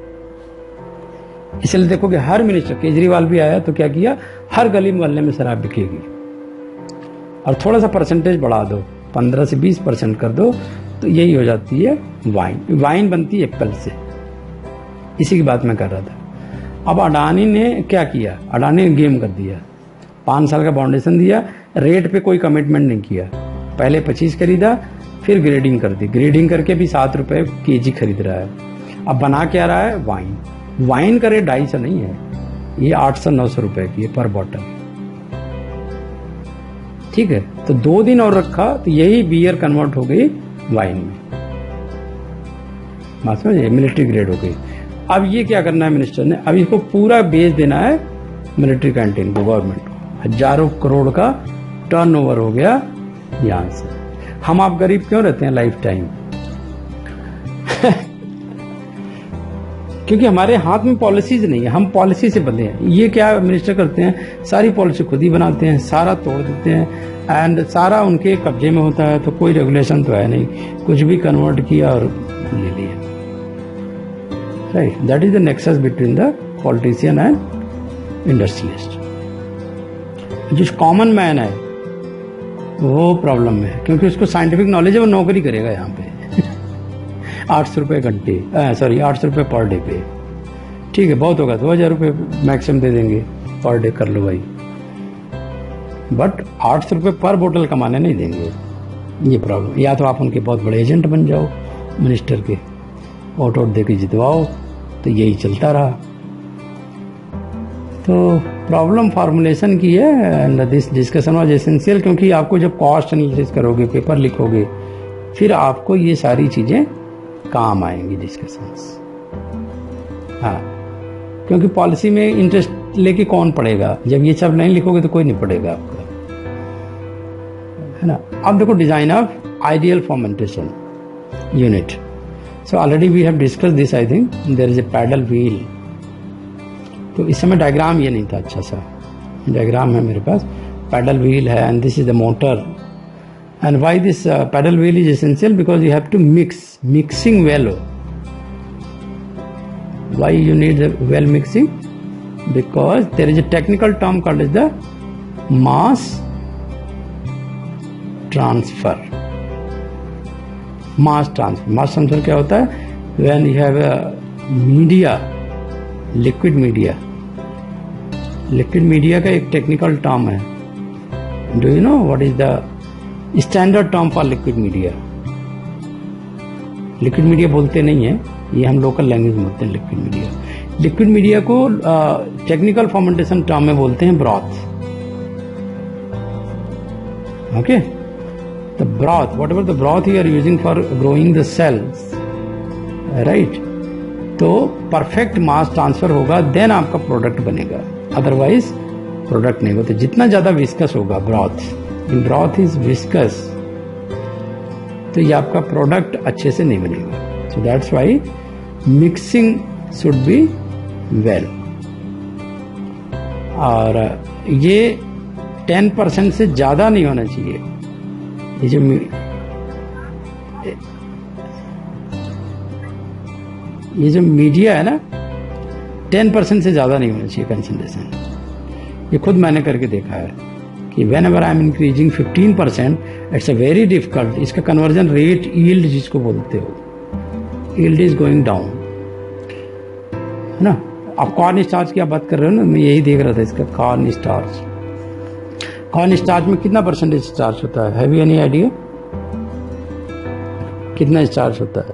इसलिए देखोगे हर मिनिस्टर, केजरीवाल भी आया तो क्या किया, हर गली मोहल्ले में शराब बिकेगी। और थोड़ा सा परसेंटेज बढ़ा दो, 15 से 20% कर दो, तो यही हो जाती है वाइन। वाइन बनती है एप्पल से, इसी की बात मैं कर रहा था। अब अडानी ने क्या किया, अडानी ने गेम कर दिया, 5 साल का फाउंडेशन दिया, रेट पे कोई कमिटमेंट नहीं किया। पहले 25 खरीदा, फिर ग्रेडिंग कर दी, ग्रेडिंग करके भी 7 रुपए केजी खरीद रहा है। अब बना क्या रहा है, वाइन। वाइन का रेट 250 नहीं है, ये 800-900 रुपए की है पर बॉटल। ठीक है, तो 2 दिन और रखा तो यही बियर कन्वर्ट हो गई वाइन में, बात समझिए, मिलिट्री ग्रेड हो गई। अब ये क्या करना है मिनिस्टर ने, अब इसको पूरा बेच देना है मिलिट्री कैंटीन को, गवर्नमेंट को। हजारों करोड़ का टर्नओवर हो गया यहां से। हम आप गरीब क्यों रहते हैं लाइफ टाइम? क्योंकि हमारे हाथ में पॉलिसीज नहीं है, हम पॉलिसी से बंधे हैं। ये क्या मिनिस्टर करते हैं, सारी पॉलिसी खुद ही बनाते हैं, सारा तोड़ देते हैं, एंड सारा उनके कब्जे में होता है। तो कोई रेगुलेशन तो है नहीं, कुछ भी कन्वर्ट किया और ले लिया, right. That is the nexus between the politician and industrialist. जो कॉमन मैन है वो प्रॉब्लम में है, क्योंकि उसको साइंटिफिक नॉलेज है, वो नौकरी करेगा यहाँ पे 800 रुपये घंटे, 800 रुपये पर डे पे। ठीक है, बहुत होगा 2000 रुपये मैक्सिमम दे देंगे पर डे, कर लो भाई। बट 800 रुपये पर बोतल कमाने नहीं देंगे, ये प्रॉब्लम। या तो आप उनके बहुत बड़े एजेंट बन जाओ, मिनिस्टर के, वोट दे के जितवाओ, तो यही चलता रहा। तो प्रॉब्लम फार्मूलेशन की है and this discussion was essential, क्योंकि आपको जब कॉस्ट एनालिसिस करोगे, पेपर लिखोगे, फिर आपको ये सारी चीज़ें काम आएंगी डिस्कशंस। हाँ, क्योंकि पॉलिसी में इंटरेस्ट लेके कौन पढ़ेगा, जब ये सब नहीं लिखोगे तो कोई नहीं पढ़ेगा आपका, है ना। अब देखो design of ideal fermentation unit. So already we have discuss this, I think there is a paddle wheel. तो इस समय डायग्राम ये नहीं था, अच्छा सा डायग्राम है मेरे पास, पैडल व्हील है and this is the motor. And why this paddle wheel is essential, because you have to mixing well. Why you need the well mixing? Because there is a technical term called as the mass transfer. Mass transfer क्या होता है? When you have a media, liquid media का एक technical term है. Do you know what is the standard term for liquid media? Liquid media बोलते नहीं है, ये हम लोकल लैंग्वेज में बोलते हैं लिक्विड मीडिया। लिक्विड मीडिया को टेक्निकल फर्मेंटेशन टर्म में बोलते हैं broth. Okay, the broth, whatever the broth you are using for growing the cells, right. तो परफेक्ट मास ट्रांसफर होगा, देन आपका प्रोडक्ट बनेगा, अदरवाइज प्रोडक्ट नहीं होगा। तो जितना ज्यादा विस्कस होगा ब्रॉथ इज विस्कस, तो ये आपका प्रोडक्ट अच्छे से नहीं बनेगा। So that's why mixing should be well. और ये 10% से ज्यादा नहीं होना चाहिए। ये जो मीडिया है ना, 10% से ज्यादा नहीं होना चाहिए कंसंट्रेशन। ये खुद मैंने करके देखा है कि whenever I am increasing 15%, it's a very difficult, इसका कन्वर्जन रेट यील्ड जिसको बोलते हो, यील्ड इज गोइंग डाउन, है ना। आप कॉर्न स्टार्च की आप बात कर रहे हो ना, मैं यही देख रहा था इसका कॉर्न स्टार्च में कितना परसेंटेज स्टार्च होता है? हैव यू एनी आइडिया कितना स्टार्च होता है?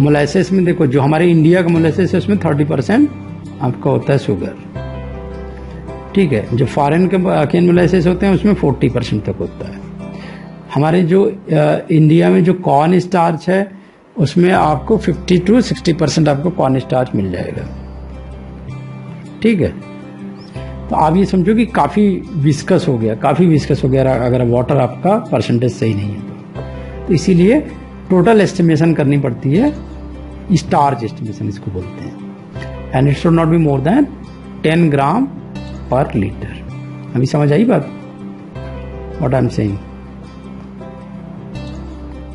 मोलेसेस में देखो, जो हमारे इंडिया का मोलेसेस है उसमें 30% आपका होता है शुगर, ठीक है। जो फॉरेन के केन मोलेसेस होते हैं उसमें 40% तक होता है। हमारे जो इंडिया में जो कॉर्न स्टार्च है उसमें आपको 50 to 60% आपको कॉर्न स्टार्च मिल जाएगा, ठीक है। तो आप ये समझो कि काफी विस्कस हो गया अगर वाटर आपका परसेंटेज सही नहीं है तो इसीलिए टोटल एस्टिमेशन करनी पड़ती है, स्टार्च एस्टिमेशन इसको बोलते हैं। And it should not be more than 10 ग्राम पर लीटर। अभी समझ आई बात, व्हाट आई एम सेइंग,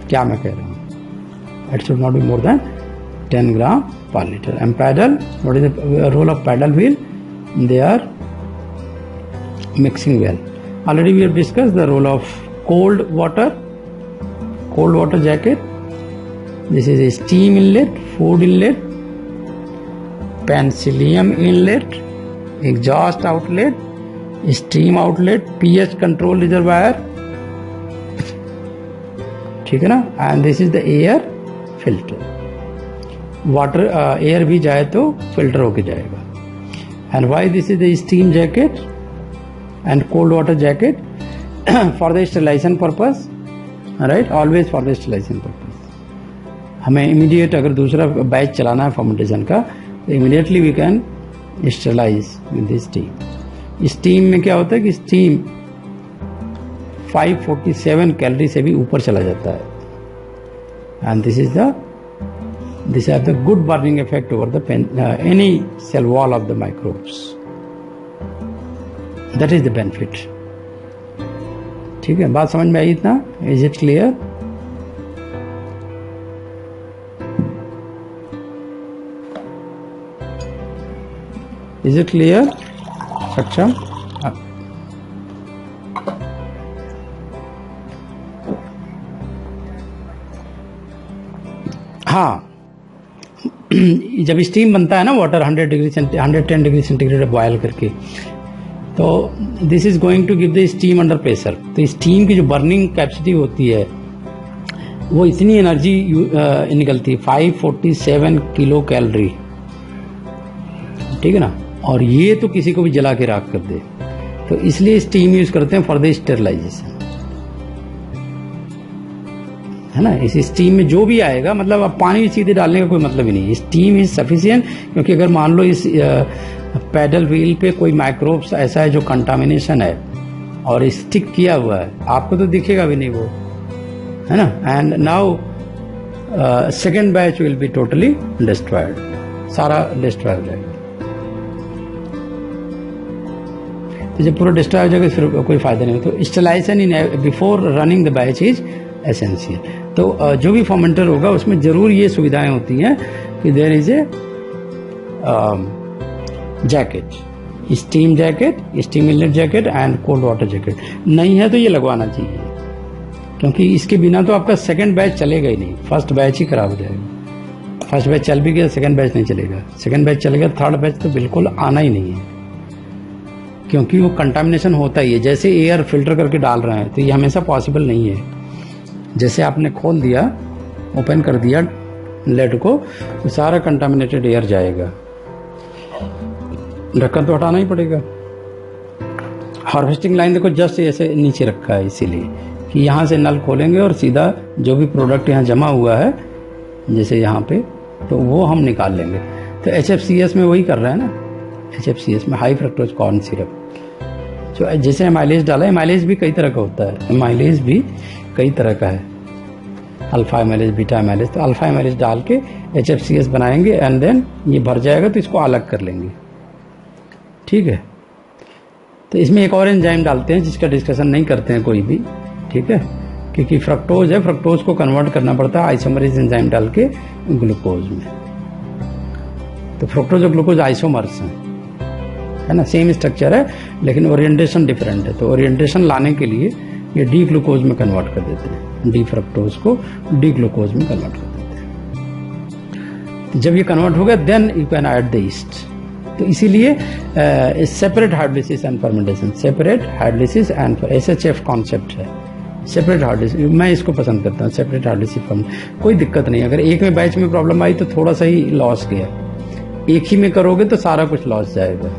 क्या मैं कह रहा हूं? It should not be more than 10 gram per liter. And paddle, what is the role of paddle wheel? They are mixing well. Already we have discussed the role of cold water jacket. This is a steam inlet, food inlet, penicillium inlet, exhaust outlet, steam outlet, pH control reservoir, ठीक है ना। And this is the air filter, water air भी जाए तो filter होके जाएगा। And why this is the steam jacket and cold water jacket? For the sterilization purpose, right, always for the sterilization purpose. हमें immediate अगर दूसरा batch चलाना है फर्मेंटेशन का तो immediately we can sterilize with this steam. Steam में क्या होता है कि स्टीम 547 कैलोरी से भी ऊपर चला जाता है। And this have the good burning effect over the any cell wall of the microbes. That is the benefit. ठीक है, बात समझ में आई इतना? Is it clear? Is it clear? Saksham? हाँ, जब स्टीम बनता है ना वाटर 110 डिग्री सेंटीग्रेड बॉयल करके, तो this is going to give the steam under pressure. तो स्टीम की जो बर्निंग कैपेसिटी होती है वो इतनी एनर्जी निकलती है 547 किलो कैलोरी, ठीक है ना। और ये तो किसी को भी जला के राख कर दे, तो इसलिए स्टीम यूज करते हैं फॉर द स्टेरिलाइजेशन, है ना। इस स्टीम में जो भी आएगा, मतलब अब पानी सीधे डालने का कोई मतलब ही नहीं, स्टीम इज सफिशिएंट। क्योंकि अगर मान लो इस पैडल व्हील पे कोई माइक्रोब्स ऐसा है जो कंटामिनेशन है और स्टिक किया हुआ है, आपको तो दिखेगा भी नहीं वो, है ना। And now second batch will be totally destroyed, सारा डिस्ट्रॉय हो जाएगा। तो जब पूरा डिस्ट्रॉय हो जाएगा फिर कोई फायदा नहीं हो। तो sterilization in before running the batch is essential. तो जो भी फर्मेंटर होगा उसमें जरूर ये सुविधाएं होती हैं कि there is a jacket, steam jacket, steam inlet jacket and cold water jacket. नहीं है तो ये लगवाना चाहिए, क्योंकि इसके बिना तो आपका सेकंड बैच चलेगा ही नहीं, फर्स्ट बैच ही खराब हो जाएगा। फर्स्ट बैच चल भी गया, सेकंड बैच नहीं चलेगा, सेकंड बैच चलेगा, थर्ड बैच तो बिल्कुल आना ही नहीं है, क्योंकि वो कंटामिनेशन होता ही है। जैसे एयर फिल्टर करके डाल रहे हैं तो ये हमेशा पॉसिबल नहीं है। जैसे आपने खोल दिया, ओपन कर दिया लेड को, तो सारा कंटामिनेटेड एयर जाएगा, ढक्कन तो हटाना ही पड़ेगा। हार्वेस्टिंग लाइन देखो जस्ट ऐसे नीचे रखा है, इसीलिए कि यहाँ से नल खोलेंगे और सीधा जो भी प्रोडक्ट यहाँ जमा हुआ है जैसे यहाँ पे, तो वो हम निकाल लेंगे। तो HFCS में वही कर रहे हैं ना, HFCS में हाई फ्रक्टोज कॉर्न सिरप। जो जैसे एमाइलेज डाला, एमाइलेज भी कई तरह का होता है, एमाइलेज भी कई तरह का है, अल्फा एमाइलेज, बीटा एमाइलेज। तो अल्फा एमाइलेज डाल के HFCS बनाएंगे एंड देन ये भर जाएगा तो इसको अलग कर लेंगे, ठीक है। तो इसमें एक और एंजाइम डालते हैं जिसका डिस्कशन नहीं करते हैं कोई भी, ठीक है, क्योंकि फ्रक्टोज है, फ्रक्टोज को कन्वर्ट करना पड़ता है आइसोमरेज एंजाइम डाल के ग्लूकोज में। तो फ्रक्टोज और ग्लूकोज आइसोमर्स हैं, है ना, सेम स्ट्रक्चर है लेकिन ओरिएंटेशन डिफरेंट है। तो ओरिएंटेशन लाने के लिए ये डी ग्लूकोज में कन्वर्ट कर देते हैं, डी फ्रक्टोज को डी ग्लूकोज में कन्वर्ट कर देते हैं। तो जब ये कन्वर्ट हो गया then you can add the yeast. तो इसीलिए separate hydrolysis and fermentation, separate hydrolysis and SHF concept है, सेपरेट हाइड्रोलिसिस। मैं इसको पसंद करता हूँ, सेपरेट हाइड्रोलिसिस। कोई दिक्कत नहीं, अगर एक में बैच में प्रॉब्लम आई तो थोड़ा सा ही लॉस गया, एक ही में करोगे तो सारा कुछ लॉस जाएगा।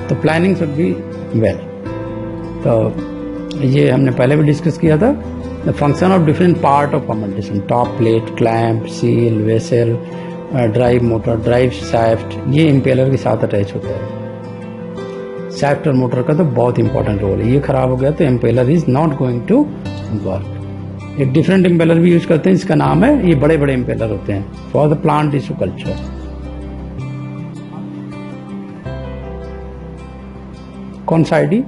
तो प्लानिंग शुड बी वेल। तो ये हमने पहले भी डिस्कस किया था, the function of different part of fermentation, top plate, clamp, seal, vessel, drive motor, drive shaft, ये इम्पेलर के साथ अटैच होता है। शाफ्ट और मोटर का तो बहुत इंपॉर्टेंट रोल है, ये खराब हो गया तो impeller is not going to work. एक डिफरेंट इम्पेलर भी यूज करते हैं, इसका नाम है, ये बड़े बड़े इम्पेलर होते हैं for the plant tissue culture. कौन सा आईडी?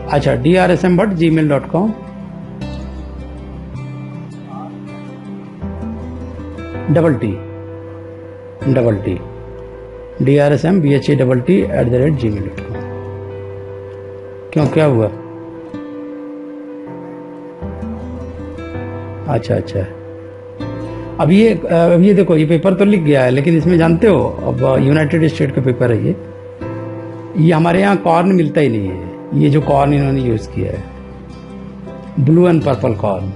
अच्छा, drsm@gmail.com। Double T DRSM@gmail.com। क्यों, क्या हुआ? अच्छा, अब ये देखो, ये पेपर तो लिख गया है लेकिन इसमें जानते हो, अब यूनाइटेड स्टेट का पेपर है ये हमारे यहाँ कॉर्न मिलता ही नहीं है। ये जो कॉर्न इन्होंने यूज किया है, ब्लू एंड पर्पल कॉर्न,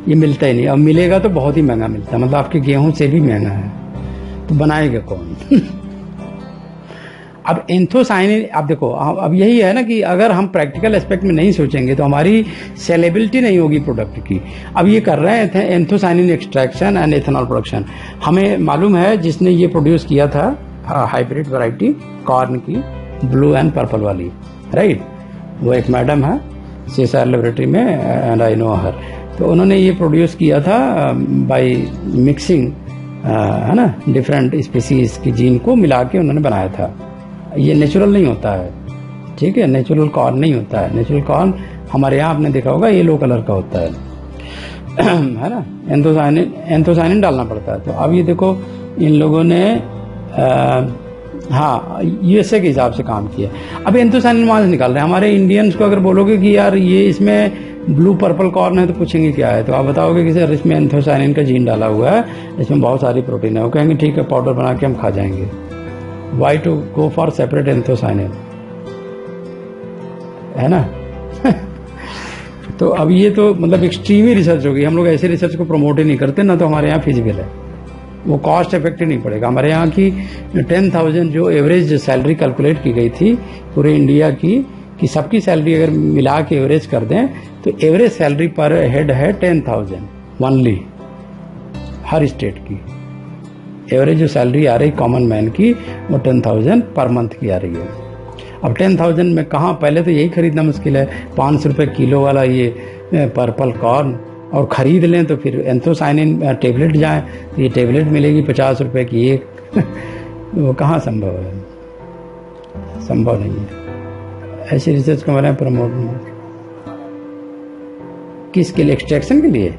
ये मिलता ही नहीं। अब मिलेगा तो बहुत ही महंगा मिलता है, मतलब आपके गेहूं से भी महंगा है, तो बनाएगा कौन? अब एंथोसाइनिन, अब देखो, अब यही है ना कि अगर हम प्रैक्टिकल एस्पेक्ट में नहीं सोचेंगे तो हमारी सेलेबिलिटी नहीं होगी प्रोडक्ट की। अब ये कर रहे हैं anthocyanin extraction and ethanol production. हमें मालूम है जिसने ये प्रोड्यूस किया था हाइब्रिड वैरायटी कॉर्न की, ब्लू एंड पर्पल वाली, राइट, वो एक मैडम है CSIR लेबोरेटरी में, एंड आई नो हर। तो उन्होंने ये प्रोड्यूस किया था बाय मिक्सिंग, है ना, डिफरेंट स्पीसीज की जीन को मिला के उन्होंने बनाया था। ये नेचुरल नहीं होता है, ठीक है, नेचुरल कॉर्न नहीं होता है। नेचुरल कॉर्न हमारे यहाँ आपने देखा होगा येलो कलर का होता है है ना, एंथोसाइनिन डालना पड़ता है। तो अब ये देखो, इन लोगों ने हाँ USA के हिसाब से काम किया। अब एंथोसाइनिन वहां से निकाल रहे हैं। हमारे इंडियंस को अगर बोलोगे कि यार ये इसमें ब्लू पर्पल कॉर्न है तो पूछेंगे क्या है, तो आप बताओगे कि सर इसमें एंथोसाइनिन का जीन डाला हुआ है, इसमें बहुत सारी प्रोटीन है। वो कहेंगे ठीक है, पाउडर बना के हम खा जाएंगे। Why to go for separate anthocyanin, है ना। तो अब ये तो मतलब एक्सट्रीम ही रिसर्च होगी, हम लोग ऐसे रिसर्च को प्रमोट ही नहीं करते, ना तो हमारे यहाँ फिजिबल है, वो कॉस्ट इफेक्टिव नहीं पड़ेगा। हमारे यहाँ की 10,000 जो एवरेज सैलरी कैलकुलेट की गई थी पूरे इंडिया की, कि सबकी सैलरी अगर मिला के एवरेज कर दें तो एवरेज सैलरी पर हेड है 10,000 ओनली, हर स्टेट की एवरेज जो सैलरी आ रही कॉमन मैन की वो 10,000 पर मंथ की आ रही है। अब 10,000 में कहाँ, पहले तो यही खरीदना मुश्किल है, 500 रुपये किलो वाला ये पर्पल कॉर्न, और ख़रीद लें तो फिर एंथोसाइनिन टेबलेट जाए तो ये टेबलेट मिलेगी 50 रुपये की एक। वो कहाँ संभव है, संभव नहीं है। ऐसी रिसर्च को मैंने प्रमोट नहीं, किसके लिए, एक्सट्रैक्शन के लिए।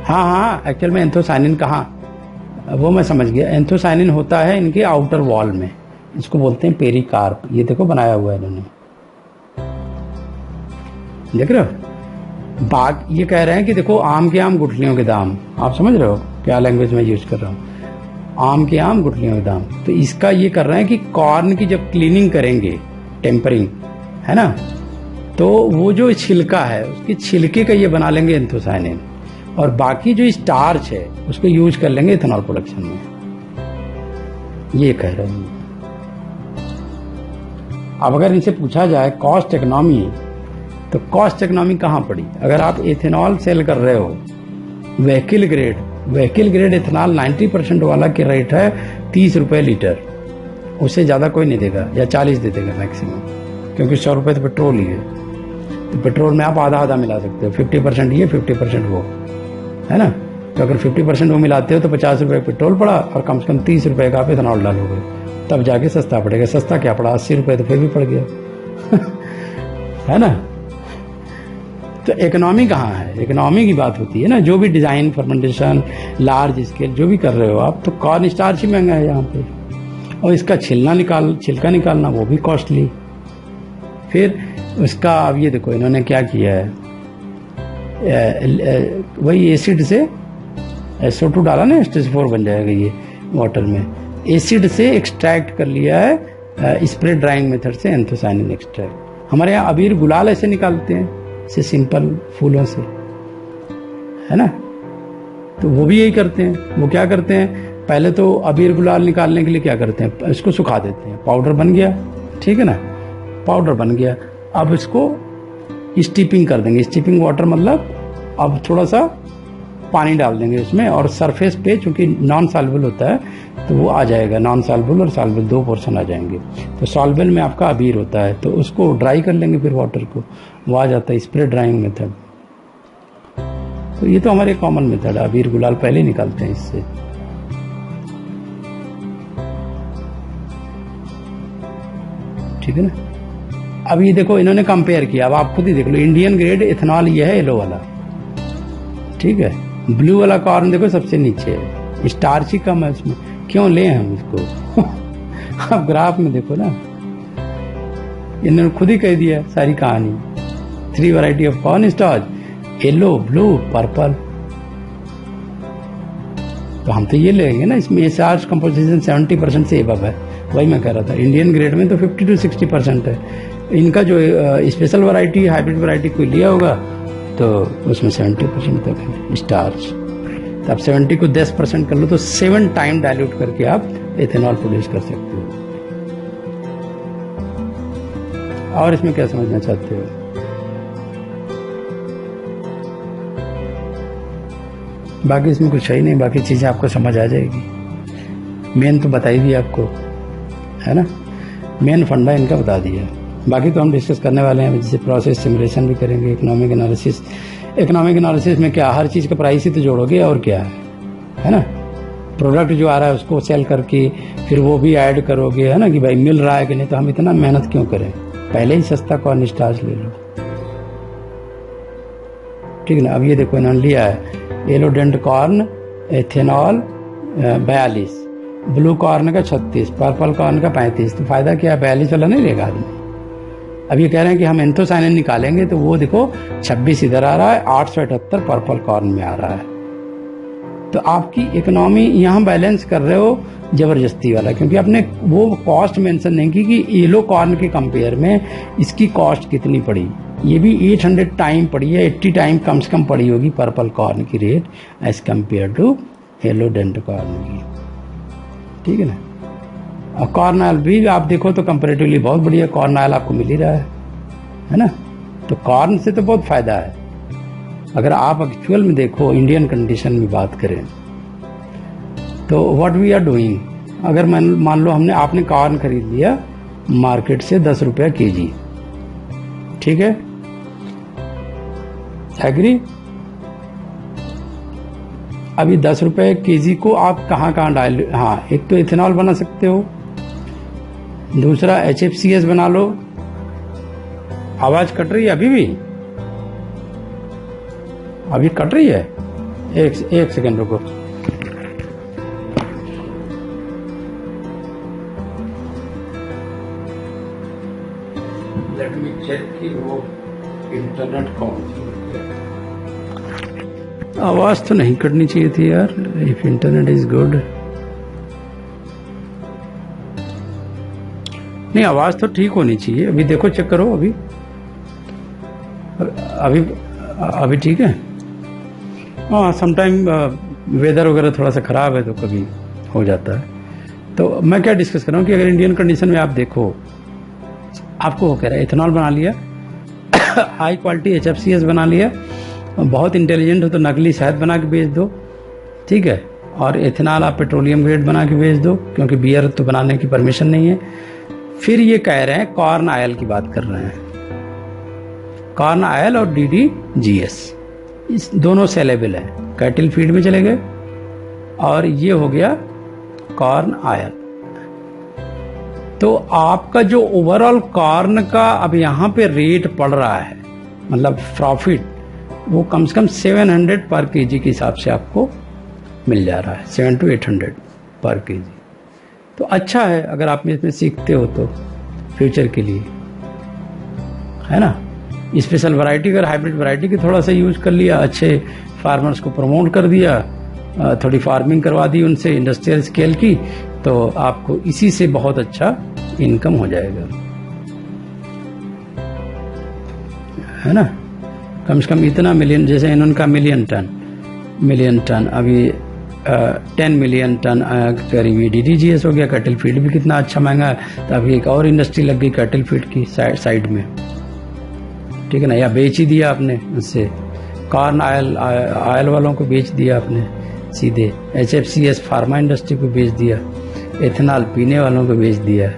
हाँ हाँ, एक्चुअल में एंथोसाइनिन कहाँ, वो मैं समझ गया। एंथोसाइनिन होता है इनके आउटर वॉल में, इसको बोलते हैं पेरिकार्प। ये देखो बनाया हुआ है इन्होंने, देख रहे हो। बाग ये कह रहे हैं कि देखो आम के आम गुठलियों के दाम, आप समझ रहे हो क्या लैंग्वेज में यूज कर रहा हूँ, आम के आम गुठलियों के दाम। तो इसका ये कर रहे हैं कि कॉर्न की जब क्लीनिंग करेंगे, टेम्परिंग, है ना, तो वो जो छिलका है उसके छिलके का ये बना लेंगे एंथोसाइनिन, और बाकी जो स्टार्च है उसको यूज कर लेंगे इथेनॉल प्रोडक्शन में, ये कह रहे हैं। अब अगर इनसे पूछा जाए कॉस्ट इकोनॉमी, तो कॉस्ट इकोनॉमी कहाँ पड़ी। अगर आप इथेनॉल सेल कर रहे हो व्हीकल ग्रेड इथेनॉल 90% वाला की रेट है 30 रुपये लीटर, उससे ज़्यादा कोई नहीं देगा, या 40 दे देगा मैक्सिमम, क्योंकि 100 रुपये तो पेट्रोल ही है। तो पेट्रोल में आप आधा आधा मिला सकते हो, 50% ये 50% वो, है ना। तो अगर 50% वो मिलाते हो तो 50 रुपये पेट्रोल पड़ा, और कम से कम 30 रुपये का आप इथेनॉल डालोगे, तब जाके सस्ता पड़ेगा। सस्ता क्या पड़ा, 80 रुपये तो फिर भी पड़ गया। है ना। तो इकोनॉमी कहाँ है, इकोनॉमी की बात होती है ना। जो भी डिजाइन, फर्मेंटेशन, लार्ज स्केल जो भी कर रहे हो आप, तो कॉर्न स्टार्च ही महंगा है यहाँ पे, और इसका छिलका निकालना वो भी कॉस्टली। फिर उसका अब ये देखो इन्होंने क्या किया है, वही एसिड से SO2 डाला ना, H2SO4 बन जाएगा ये वाटर में, एसिड से एक्सट्रैक्ट कर लिया है स्प्रे ड्राइंग मेथड से एंथोसाइनिन एक्सट्रैक्ट। हमारे यहाँ अबीर गुलाल ऐसे निकालते हैं, से सिंपल फूलों से, है ना। तो वो भी यही करते हैं। वो क्या करते हैं, पहले तो अबीर गुलाल निकालने के लिए क्या करते हैं, इसको सुखा देते हैं, पाउडर बन गया, ठीक है ना, पाउडर बन गया। अब इसको स्टीपिंग कर देंगे, स्टीपिंग वाटर मतलब अब थोड़ा सा पानी डाल देंगे उसमें, और सरफेस पे चूंकि नॉन सॉल्युबल होता है तो वो आ जाएगा, नॉन सॉल्युबल और सॉल्युबल 2 पोर्शन आ जाएंगे। तो सॉल्युबल में आपका अबीर होता है, तो उसको ड्राई कर लेंगे फिर वाटर को, वो आ जाता है स्प्रे ड्राइंग मेथड। तो ये तो हमारे कॉमन मेथड है, अबीर गुलाल पहले निकालते हैं इससे। ठीक है ना। अब ये देखो इन्होंने कंपेयर किया, अब आप खुद ही देख लो, इंडियन ग्रेड इथेनॉल ये है येलो वाला, ठीक है। ब्लू वाला कॉर्न देखो सबसे नीचे है, स्टार्च ही कम है उसमें, क्यों ले हम इसको। आप ग्राफ में देखो ना, इन्होंने खुद ही कह दिया सारी कहानी। 3 variety of corn starch, yellow, blue, purple. तो हम तो ये लेंगे ना, इसमें स्टार्च कंपोजिशन 70% से एबव है। वही मैं कह रहा था, इंडियन ग्रेड में तो 50 to 60% है। इनका जो स्पेशल वैरायटी, हाइब्रिड वैरायटी कोई लिया होगा तो उसमें 70% तक है स्टार्च। तो आप 70 को 10% कर लो तो 7 टाइम डाइल्यूट करके आप इथेनॉल प्रोड्यूस कर सकते हो। और इसमें क्या समझना चाहते हो? बाकी इसमें कुछ है ही नहीं, बाकी चीजें आपको समझ आ जाएगी। मेन तो बता ही दिया आपको, है ना, मेन फंडा इनका बता दिया। बाकी तो हम डिस्कस करने वाले हैं, जैसे प्रोसेस सिमुलेशन भी करेंगे, इकोनॉमिक एनालिसिस। इकोनॉमिक एनालिसिस में क्या, हर चीज का प्राइस ही तो जोड़ोगे, और क्या है ना। प्रोडक्ट जो आ रहा है उसको सेल करके फिर वो भी ऐड करोगे, है ना, कि भाई मिल रहा है कि नहीं, तो हम इतना मेहनत क्यों करें, पहले ही सस्ता कॉर्न स्टार्च ले लो। ठीक है ना। अब ये देखो इन्होंने लिया है yellow dent corn ethanol 42, blue corn का 36, पर्पल कॉर्न का 35। तो फायदा क्या है, 42 वाला नहीं लेगा आदमी। अब ये कह रहे हैं कि हम एंथोसाइनिन निकालेंगे तो वो देखो 26 इधर आ रहा है, 878 पर्पल कॉर्न में आ रहा है। तो आपकी इकोनॉमी यहाँ बैलेंस कर रहे हो जबरदस्ती वाला, क्योंकि आपने वो कॉस्ट मेंशन नहीं की कि येलो कॉर्न के कंपेयर में इसकी कॉस्ट कितनी पड़ी। ये भी 800 टाइम पड़ी है, 80 टाइम कम से कम पड़ी होगी पर्पल कॉर्न की rate as compare to yellow dent corn की। ठीक है ना। और कॉर्न ऑयल भी आप देखो तो कंपेरेटिवली बहुत बढ़िया कॉर्न ऑयल आपको मिल ही रहा है ना। तो कॉर्न से तो बहुत फायदा है। अगर आप एक्चुअल में देखो इंडियन कंडीशन में बात करें तो व्हाट वी आर डूइंग, अगर मान लो हमने आपने कॉर्न खरीद लिया मार्केट से 10 रुपया केजी, ठीक है, एग्री। अभी 10 रुपए केजी को आप कहाँ डाल, हाँ एक तो इथेनॉल बना सकते हो, दूसरा HFCS बना लो। आवाज कट रही है अभी भी, अभी कट रही है, एक सेकंड रुको। लेट मी चेक कि वो इंटरनेट कौन सी, आवाज तो नहीं कटनी चाहिए थी यार, इफ इंटरनेट इज गुड। नहीं आवाज तो ठीक होनी चाहिए। अभी देखो चेक करो, अभी ठीक है। हाँ समटाइम वेदर वगैरह थोड़ा सा खराब है तो कभी हो जाता है। तो मैं क्या डिस्कस कर रहा हूँ कि अगर इंडियन कंडीशन में आप देखो, आपको वो कह रहा है इथेनॉल बना लिया, हाई क्वालिटी HFCS बना लिया, बहुत इंटेलिजेंट हो तो नकली शहद बना के बेच दो, ठीक है, और इथेनॉल आप पेट्रोलियम ग्रेड बना के बेच दो, क्योंकि बियर तो बनाने की परमिशन नहीं है। फिर ये कह रहे हैं कॉर्न ऑयल की बात कर रहे हैं, कॉर्न ऑयल और DDGS इस दोनों सेलेबल है, कैटल फीड में चले गए, और ये हो गया कॉर्न ऑयल। तो आपका जो ओवरऑल कॉर्न का अब यहाँ पे रेट पड़ रहा है, मतलब प्रॉफिट, वो कम से कम 700 पर केजी के हिसाब से आपको मिल जा रहा है, 700 to 800 पर केजी। तो अच्छा है अगर आप इसमें सीखते हो तो फ्यूचर के लिए, है ना। स्पेशल वैरायटी अगर हाइब्रिड वैरायटी की थोड़ा सा यूज कर लिया, अच्छे फार्मर्स को प्रमोट कर दिया, थोड़ी फार्मिंग करवा दी उनसे इंडस्ट्रियल स्केल की, तो आपको इसी से बहुत अच्छा इनकम हो जाएगा, है ना। कम से कम इतना मिलियन, जैसे इनका मिलियन टन अभी 10 मिलियन टन करीब DDGS हो गया। कैटल फीड भी कितना अच्छा महंगा है, तो अभी एक और इंडस्ट्री लग गई कैटल फीड की साइड में, ठीक है ना। या बेच ही दिया आपने, उससे कॉर्न ऑयल वालों को बेच दिया आपने सीधे, HFCS फार्मा इंडस्ट्री को बेच दिया, इथेनॉल पीने वालों को बेच दिया।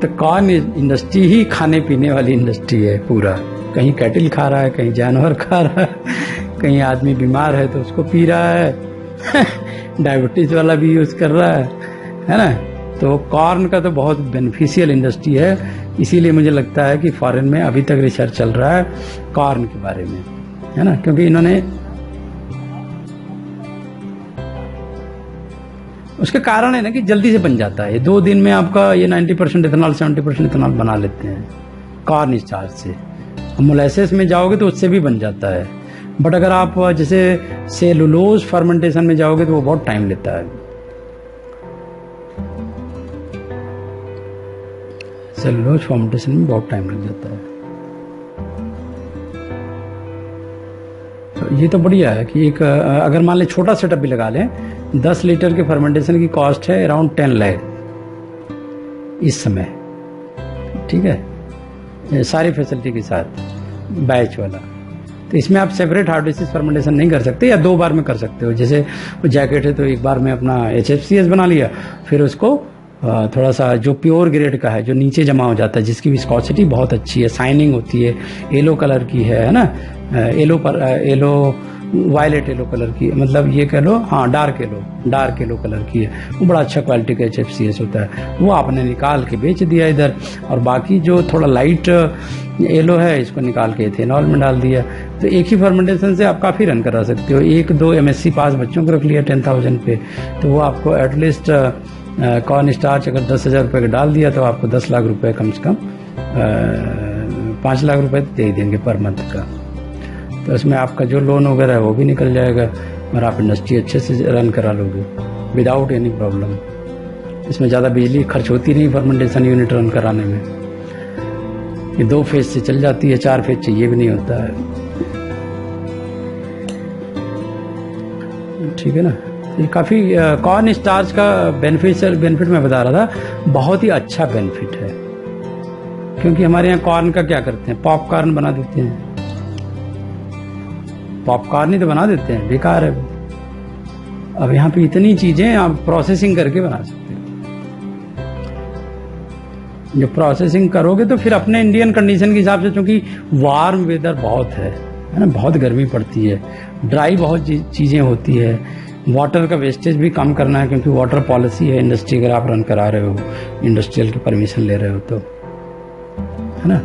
तो कॉर्न इंडस्ट्री ही खाने पीने वाली इंडस्ट्री है पूरा, कहीं कैटल खा रहा है, कहीं जानवर खा रहा है, कहीं आदमी बीमार है तो उसको पी रहा है, डायबिटीज वाला भी यूज कर रहा है ना। तो कॉर्न का तो बहुत बेनिफिशियल इंडस्ट्री है, इसीलिए मुझे लगता है कि फॉरेन में अभी तक रिसर्च चल रहा है कॉर्न के बारे में, है ना, क्योंकि इन्होंने उसके कारण है ना कि जल्दी से बन जाता है। 2 दिन में आपका ये 90% इथेनॉल 70% इथेनॉल बना लेते हैं कॉर्न स्टार्च से। मोलेसेस में जाओगे तो उससे भी बन जाता है, बट अगर आप जैसे सेलुलोज फर्मेंटेशन में जाओगे तो वो बहुत टाइम लेता है। सेलुलोज फर्मेंटेशन में बहुत टाइम लग जाता है। तो ये तो बढ़िया है कि एक अगर मान लें छोटा सेटअप भी लगा लें, 10 लीटर के फर्मेंटेशन की कॉस्ट है अराउंड 10 लाख इस समय, ठीक है, सारी फैसिलिटी के साथ बैच वाला। तो इसमें आप सेपरेट हार्ड फर्मेंटेशन नहीं कर सकते, या 2 बार में कर सकते हो। जैसे जैकेट है तो एक बार में अपना HFCS बना लिया, फिर उसको थोड़ा सा जो प्योर ग्रेड का है, जो नीचे जमा हो जाता है, जिसकी विस्कोसिटी बहुत अच्छी है, शाइनिंग होती है, येलो कलर की है ना, येलो वायलेट येलो कलर की, मतलब ये कह लो, हाँ डार्क येलो कलर की है, वो बड़ा अच्छा क्वालिटी का HFCS होता है। वो आपने निकाल के बेच दिया इधर, और बाकी जो थोड़ा लाइट येलो है इसको निकाल के इथेनॉल में डाल दिया। तो एक ही फर्मेंटेशन से आप काफ़ी रन करा सकते हो। 1-2 MSc पास बच्चों को रख लिया 10,000 पे, तो वो आपको एटलीस्ट कॉर्न स्टार्च अगर 10,000 रुपये का डाल दिया तो आपको 10 लाख रुपए कम से कम 5 लाख रुपए दे देंगे पर मंथ का। तो उसमें आपका जो लोन वगैरह है वो भी निकल जाएगा और आप इंडस्ट्री अच्छे से रन करा लोगे विदाउट एनी प्रॉब्लम। इसमें ज़्यादा बिजली खर्च होती नहीं फर्मेंटेशन यूनिट रन कराने में। ये 2 फेज से चल जाती है, 4 फेज चाहिए भी नहीं होता है। ठीक है ना। ये काफ़ी कॉर्न स्टार्च का बेनिफिट मैं बता रहा था, बहुत ही अच्छा बेनिफिट है। क्योंकि हमारे यहाँ कॉर्न का क्या करते हैं, पॉपकॉर्न बना देते हैं। पॉपकॉर्न ही तो बना देते हैं, बेकार है वो। अब यहाँ पे इतनी चीजें आप प्रोसेसिंग करके बना सकते हैं। जो प्रोसेसिंग करोगे तो फिर अपने इंडियन कंडीशन के हिसाब से, चूंकि वार्म वेदर बहुत है ना, बहुत गर्मी पड़ती है, ड्राई बहुत चीजें होती है, वाटर का वेस्टेज भी कम करना है क्योंकि वाटर पॉलिसी है इंडस्ट्री अगर आप रन करा रहे हो, इंडस्ट्रियल की परमिशन ले रहे हो तो, है ना।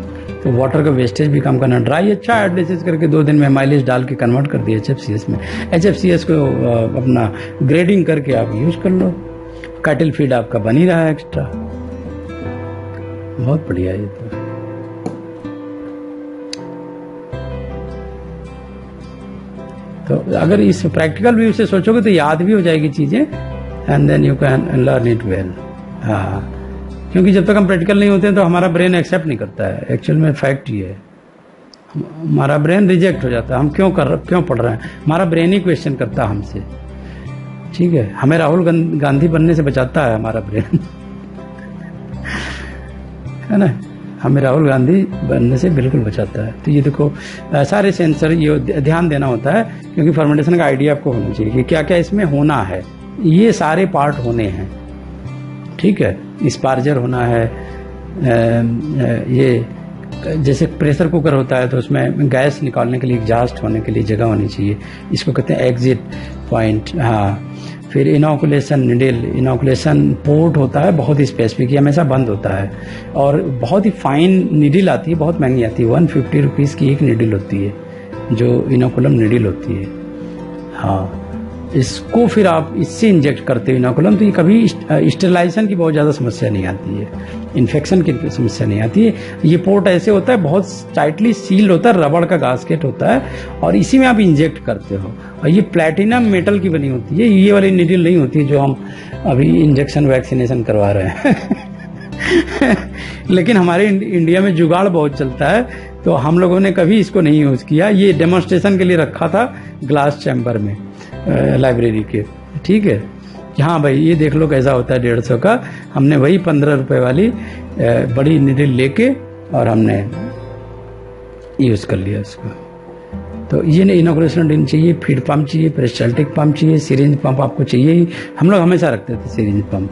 तो वाटर का वेस्टेज भी कम करना। ड्राई अच्छा एडवाइस करके 2 दिन में माइलेज डाल के कन्वर्ट कर दिया HFCS में। HFCS को अपना ग्रेडिंग करके आप यूज कर लो, कैटल फीड आपका बन ही रहा है एक्स्ट्रा। बहुत बढ़िया ये तो अगर इस प्रैक्टिकल व्यू से सोचोगे तो याद भी हो जाएगी चीजें, and then you can learn it well. हाँ, क्योंकि जब तक हम प्रैक्टिकल नहीं होते हैं तो हमारा ब्रेन एक्सेप्ट नहीं करता है। एक्चुअल में फैक्ट ये है, हमारा ब्रेन रिजेक्ट हो जाता है। हम क्यों पढ़ रहे हैं, हमारा ब्रेन ही क्वेश्चन करता है हमसे। ठीक है, हमें राहुल गांधी बनने से बचाता है हमारा ब्रेन है ना, हमें राहुल गांधी बनने से बिल्कुल बचाता है। तो ये देखो सारे सेंसर ये ध्यान देना होता है, क्योंकि फर्मेंटेशन का आइडिया आपको होना चाहिए कि क्या क्या इसमें होना है। ये सारे पार्ट होने हैं। ठीक है, स्पार्जर होना है, ये जैसे प्रेशर कुकर होता है तो उसमें गैस निकालने के लिए एग्जॉस्ट होने के लिए जगह होनी चाहिए, इसको कहते हैं एग्जिट पॉइंट। हाँ, फिर इनोकुलेशन निडल, इनोकुलेशन पोर्ट होता है बहुत स्पेसिफिक, ये हमेशा बंद होता है और बहुत ही फाइन निडल आती है, बहुत महंगी आती है। 150 रुपीज़ की एक निडल होती है जो इनोकुलम निडल होती है। हाँ, इसको फिर आप इससे इंजेक्ट करते हो इनोकुलम, तो ये कभी स्टेरिलाइजेशन की बहुत ज़्यादा समस्या नहीं आती है, इन्फेक्शन की समस्या नहीं आती है। ये पोर्ट ऐसे होता है, बहुत टाइटली सील्ड होता है, रबड़ का गास्केट होता है और इसी में आप इंजेक्ट करते हो। और ये प्लैटिनम मेटल की बनी होती है, ये वाली निडल नहीं होती जो हम अभी इंजेक्शन वैक्सीनेशन करवा रहे हैं लेकिन हमारे इंडिया में जुगाड़ बहुत चलता है, तो हम लोगों ने कभी इसको नहीं यूज़ किया। ये डेमोन्स्ट्रेशन के लिए रखा था ग्लास चैम्बर में लाइब्रेरी के। ठीक है, हाँ भाई ये देख लो कैसा होता है 150 का। हमने वही 15 रुपए वाली बड़ी निडल लेके और हमने यूज कर लिया उसको। तो ये इनोकुलेशन डिन चाहिए, फीड पंप चाहिए, पेरिस्टाल्टिक पंप चाहिए, सिरिंज पंप आपको चाहिए ही। हम लोग हमेशा रखते थे सिरिंज पंप,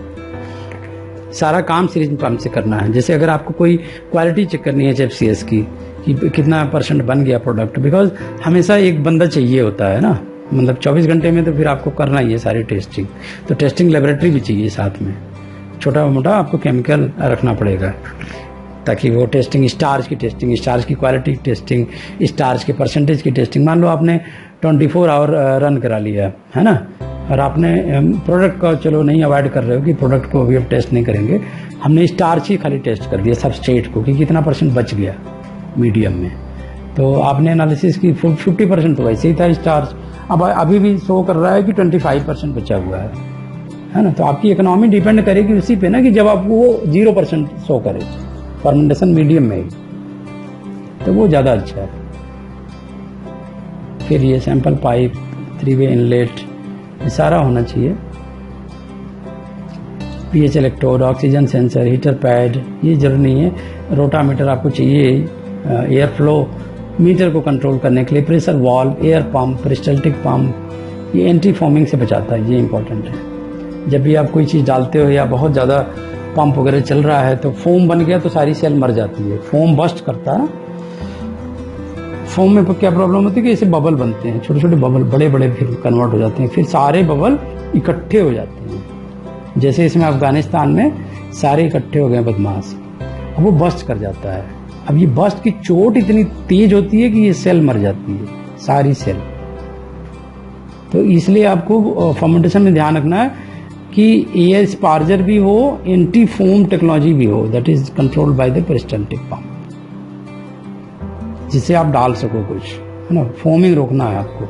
सारा काम सिरिंज पंप से करना है। जैसे अगर आपको कोई क्वालिटी चेक करनी है HFCS की कि कितना % बन गया प्रोडक्ट, बिकॉज हमेशा एक बंदा चाहिए होता है ना, मतलब 24 घंटे में तो फिर आपको करना ही है सारी टेस्टिंग। तो टेस्टिंग लेबोरेटरी भी चाहिए साथ में, छोटा मोटा आपको केमिकल रखना पड़ेगा ताकि वो टेस्टिंग, स्टार्च की टेस्टिंग, स्टार्च की क्वालिटी की टेस्टिंग, स्टार्च के % की टेस्टिंग। मान लो आपने 24 आवर रन करा लिया है ना, और आपने प्रोडक्ट का चलो नहीं अवॉइड कर रहे हो कि प्रोडक्ट को अभी अब टेस्ट नहीं करेंगे, हमने स्टार्च ही खाली टेस्ट कर दिया सबस्ट्रेट को कि कितना % बच गया मीडियम में। तो आपने एनालिसिस की 50% तो वैसे ही था स्टार्च, अब अभी भी शो कर रहा है कि 25% बचा हुआ है ना। तो आपकी इकोनॉमी डिपेंड करेगी उसी पे ना, कि जब आप वो 0% शो करे फर्मेंटेशन मीडियम में ही, तो वो ज़्यादा अच्छा है। फिर ये सैंपल पाइप, 3-वे इनलेट, ये सारा होना चाहिए। pH electrode, oxygen sensor, heater pad, ये जरूरी नहीं है। रोटामीटर आपको चाहिए, एयर फ्लो मीटर को कंट्रोल करने के लिए, pressure valve, air pump, peristaltic pump, ये एंटी फोमिंग से बचाता है, ये इंपॉर्टेंट है। जब भी आप कोई चीज़ डालते हो या बहुत ज़्यादा पंप वगैरह चल रहा है तो फोम बन गया तो सारी सेल मर जाती है, फोम बस्ट करता है। फोम में क्या प्रॉब्लम होती है कि ऐसे बबल बनते हैं, छोटे छोटे बबल, बड़े बड़े फिर कन्वर्ट हो जाते हैं, फिर सारे बबल इकट्ठे हो जाते हैं। जैसे इसमें अफगानिस्तान में सारे इकट्ठे हो गए बदमाश, अब वो बस्ट कर जाता है। अब ये बस्ट की चोट इतनी तेज होती है कि ये सेल मर जाती है, सारी सेल। तो इसलिए आपको फर्मेंटेशन में ध्यान रखना है कि एयर स्पार्जर भी हो, एंटी फोम टेक्नोलॉजी भी हो, that is controlled by the peristaltic pump, जिससे आप डाल सको कुछ। है ना, फोमिंग रोकना है आपको।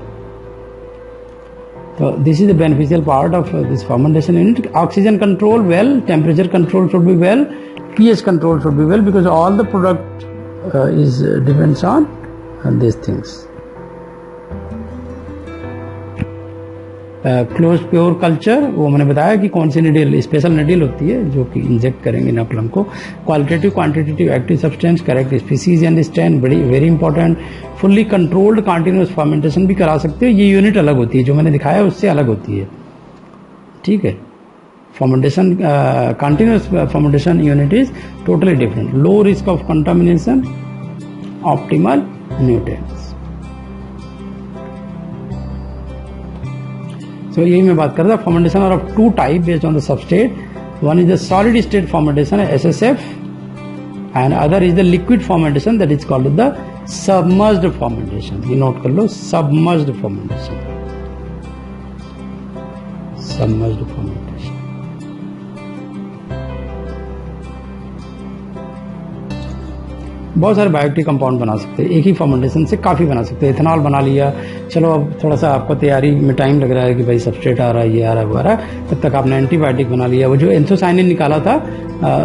तो this is the beneficial part of this fermentation unit. Oxygen control well, temperature control should be well, pH control should be well, because all the product is depends on these things. Close pure culture, वो मैंने बताया कि कौन सी needle, special needle होती है जो कि inject करेंगे इनोकुलम को। Qualitative quantitative active substance, correct species and strain, बड़ी very important. Fully controlled continuous fermentation भी करा सकते हो। ये यूनिट अलग होती है, जो मैंने दिखाया उससे अलग होती है, ठीक है। fermentation continuous fermentation unit is totally different, low risk of contamination, optimal nutrients. So यही मैं बात कर रहा था। fermentation are of two type based on the substrate. One is the solid state fermentation SSF, and other is the liquid fermentation that is called the submerged fermentation. ये note कर लो, submerged fermentation, submerged fermentation। बहुत सारे bioactive compound बना सकते हैं, एक ही fermentation से काफ़ी बना सकते हैं। इथेनॉल बना लिया, चलो अब थोड़ा सा आपको तैयारी में टाइम लग रहा है कि भाई सबस्ट्रेट आ रहा है, ये आ रहा है, वो आ रहा है, तब तक आपने एंटीबायोटिक बना लिया। वो जो एंथोसाइनिन निकाला था,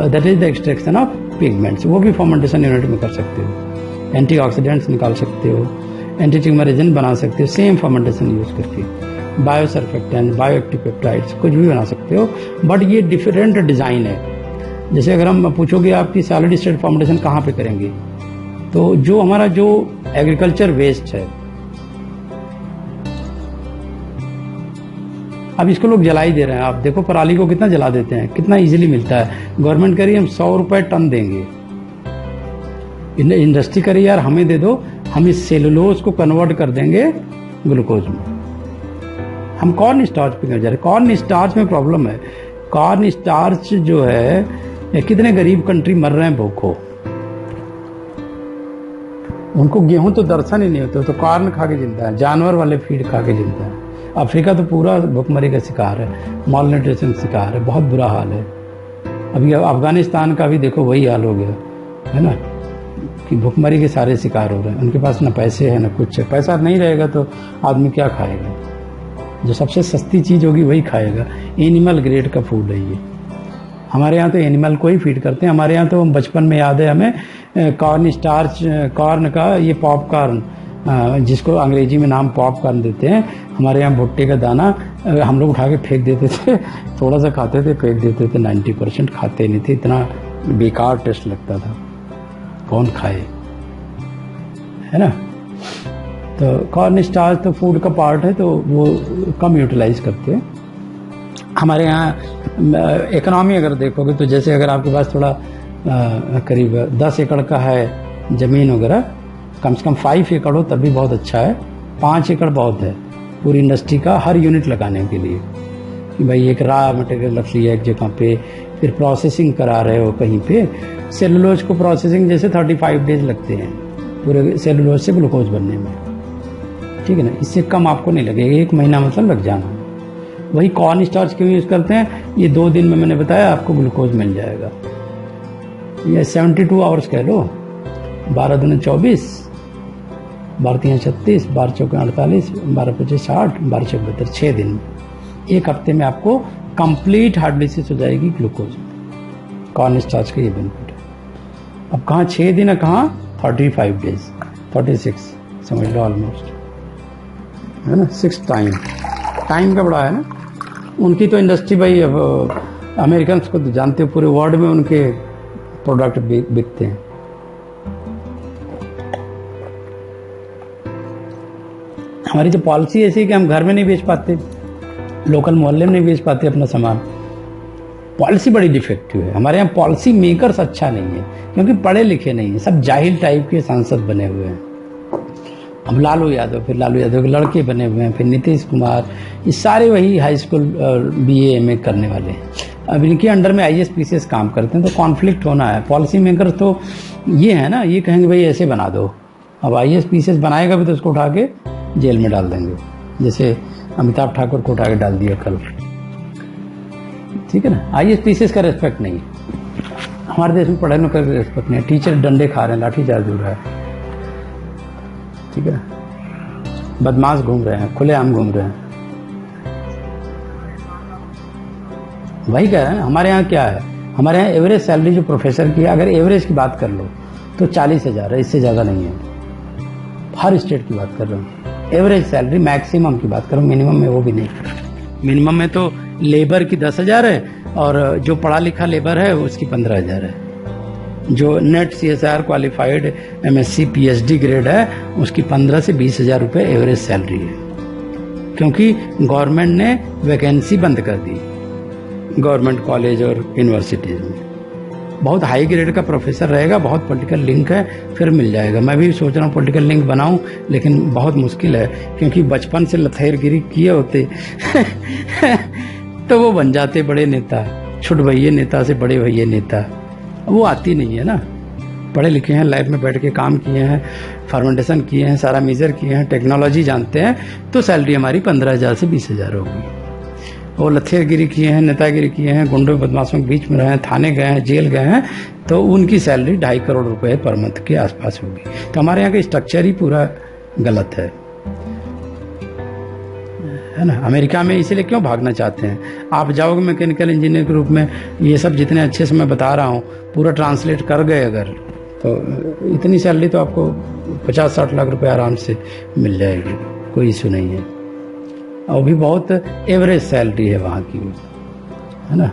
that is the extraction of pigments, वो भी फर्मेंटेशन यूनिट में कर सकते हो। एंटीऑक्सीडेंट्स निकाल सकते हो, एंटी ट्यूमर एजेंट बना सकते हो सेम फर्मेंटेशन यूज करके। बायोसर्फेक्टेंट, बायोएक्टिव पेप्टाइड्स, कुछ भी बना सकते हो, बट ये डिफरेंट डिजाइन है। जैसे अगर हम पूछोगे आपकी सॉलिड स्टेट फर्मेंटेशन कहाँ पे करेंगे, तो जो हमारा जो एग्रीकल्चर वेस्ट है, अब इसको लोग जला ही दे रहे हैं। आप देखो पराली को कितना जला देते हैं, कितना इजीली मिलता है। गवर्नमेंट कह रही है हम 100 रुपए टन देंगे, इंडस्ट्री कह रही है यार हमें दे दो, हम इस सेलुलोज को कन्वर्ट कर देंगे ग्लूकोज में। हम कॉर्न स्टार्च पे जा रहे। कॉर्न स्टार्च में प्रॉब्लम है। कॉर्न स्टार्च जो है, कितने गरीब कंट्री मर रहे हैं भूखों, उनको गेहूं तो दर्शन ही नहीं होते, तो कॉर्न खा के जिंदा है, जानवर वाले फीड खा के जिंदा है। अफ्रीका तो पूरा भुखमरी का शिकार है, मॉल न्यूट्रिशन शिकार है, बहुत बुरा हाल है। अभी अफगानिस्तान का भी देखो वही हाल हो गया है ना, कि भुखमरी के सारे शिकार हो रहे हैं। उनके पास ना पैसे है ना कुछ है। पैसा नहीं रहेगा तो आदमी क्या खाएगा, जो सबसे सस्ती चीज होगी वही खाएगा। एनिमल ग्रेड का फूड है ये। हमारे यहाँ तो एनिमल को ही फीड करते हैं। हमारे यहाँ तो बचपन में याद है हमें, कॉर्न स्टार्च, कॉर्न का ये पॉपकॉर्न, जिसको अंग्रेजी में नाम पॉपकॉर्न देते हैं, हमारे यहाँ भुट्टे का दाना हम लोग उठा के फेंक देते थे। थोड़ा सा खाते थे, फेंक देते थे। 90% खाते नहीं थे, इतना बेकार टेस्ट लगता था, कौन खाए, है ना। तो कॉर्न स्टार्च तो फूड का पार्ट है, तो वो कम यूटिलाइज करते हैं। हमारे यहाँ इकोनॉमी अगर देखोगे तो जैसे अगर आपके पास थोड़ा करीब 10 एकड़ का है जमीन वगैरह, कम से कम 5 एकड़ हो तब भी बहुत अच्छा है। 5 एकड़ बहुत है पूरी इंडस्ट्री का हर यूनिट लगाने के लिए, कि भाई एक रॉ मटेरियल रख लिया एक जगह पे, फिर प्रोसेसिंग करा रहे हो कहीं पे। सेलुलोज को प्रोसेसिंग जैसे 35 डेज लगते हैं पूरे सेलुलोज से ग्लूकोज बनने में, ठीक है ना। इससे कम आपको नहीं लगेगा, 1 महीना मतलब लग जाना। वही कॉर्न स्टार्च क्यों यूज करते हैं, ये 2 दिन में मैंने बताया आपको ग्लूकोज मिल जाएगा। ये 72 आवर्स कह लो, 12 दूनी 24, 12 तीन 36, 12 चौके 48, 12 25 60, 12 चौके 72, 6 दिन में, 1 हफ्ते में आपको कंप्लीट हार्डलिसिस हो जाएगी ग्लूकोज। कॉर्न स्टार्च का ये बेनिफिट है। अब कहाँ 6 दिन है, कहाँ 35 डेज, 46 समझ लो ऑलमोस्ट, है ना। 6 टाइम का बड़ा है ना। उनकी तो इंडस्ट्री भाई, अब अमेरिकन को तो जानते हो, पूरे वर्ल्ड में उनके प्रोडक्ट बिकते हैं। हमारी जो पॉलिसी ऐसी है कि हम घर में नहीं बेच पाते, लोकल मोहल्ले में नहीं बेच पाते अपना सामान। पॉलिसी बड़ी डिफेक्टिव है हमारे यहाँ। पॉलिसी मेकर्स अच्छा नहीं है, क्योंकि पढ़े लिखे नहीं है, सब जाहिल टाइप के सांसद बने हुए हैं। अब लालू यादव, फिर लालू यादव के लड़के बने हुए हैं, फिर नीतीश कुमार, ये सारे वही हाई स्कूल BA MA करने वाले हैं। अब इनके अंडर में IAS PCS काम करते हैं, तो कॉन्फ्लिक्ट होना है। पॉलिसी मेकर तो ये है ना, ये कहेंगे भाई ऐसे बना दो। अब IAS PCS बनाएगा भी तो उसको उठा के जेल में डाल देंगे, जैसे अमिताभ ठाकुर को उठा के डाल दिया कल, ठीक है ना। IAS PCS का रेस्पेक्ट नहीं है हमारे देश में, पढ़े लिखे का रेस्पेक्ट नहीं है। टीचर डंडे खा रहे हैं, लाठी चार्ज हो रहा है, ठीक है ना। बदमाश घूम रहे हैं, खुलेआम घूम रहे हैं। वही कह रहे हैं, हमारे यहाँ क्या है, हमारे यहाँ एवरेज सैलरी जो प्रोफेसर की है, अगर एवरेज की बात कर लो तो 40,000 है, इससे ज़्यादा नहीं है। हर स्टेट की बात कर रहा हूँ, एवरेज सैलरी। मैक्सिमम की बात करूँ, मिनिमम में वो भी नहीं। मिनिमम में तो लेबर की 10,000 है, और जो पढ़ा लिखा लेबर है उसकी 15,000 है। जो net CSR qualified MSc PhD grade है उसकी 15 से 20,000 रुपये एवरेज सैलरी है, क्योंकि गवर्नमेंट ने वैकेंसी बंद कर दी गवर्नमेंट कॉलेज और यूनिवर्सिटीज में। बहुत हाई ग्रेड का प्रोफेसर रहेगा, बहुत पॉलिटिकल लिंक है, फिर मिल जाएगा। मैं भी सोच रहा हूँ पॉलिटिकल लिंक बनाऊं, लेकिन बहुत मुश्किल है, क्योंकि बचपन से लथेरगिरी किए होते तो वो बन जाते बड़े नेता, छुट भैये नेता से बड़े भैये नेता। वो आती नहीं है ना। पढ़े लिखे हैं, लैब में बैठ के काम किए हैं, फर्मेंटेशन किए हैं, सारा मेजर किए हैं, टेक्नोलॉजी जानते हैं, तो सैलरी हमारी 15,000 से 20,000 होगी। वो लथेरगिरी किए हैं, नेतागिरी किए हैं, गुंडों बदमाशों के बीच में रहे हैं, थाने गए हैं, जेल गए हैं, तो उनकी सैलरी 2.5 करोड़ रुपए पर मंथ के आसपास होगी। तो हमारे यहाँ का स्ट्रक्चर ही पूरा गलत है ना। अमेरिका में इसीलिए क्यों भागना चाहते हैं? आप जाओगे मैकेनिकल इंजीनियर के रूप में, ये सब जितने अच्छे से मैं बता रहा हूँ पूरा ट्रांसलेट कर गए अगर, तो इतनी सैलरी तो आपको 50-60 लाख रुपए आराम से मिल जाएगी, कोई इशू नहीं है। और भी बहुत एवरेज सैलरी है वहाँ की, है ना।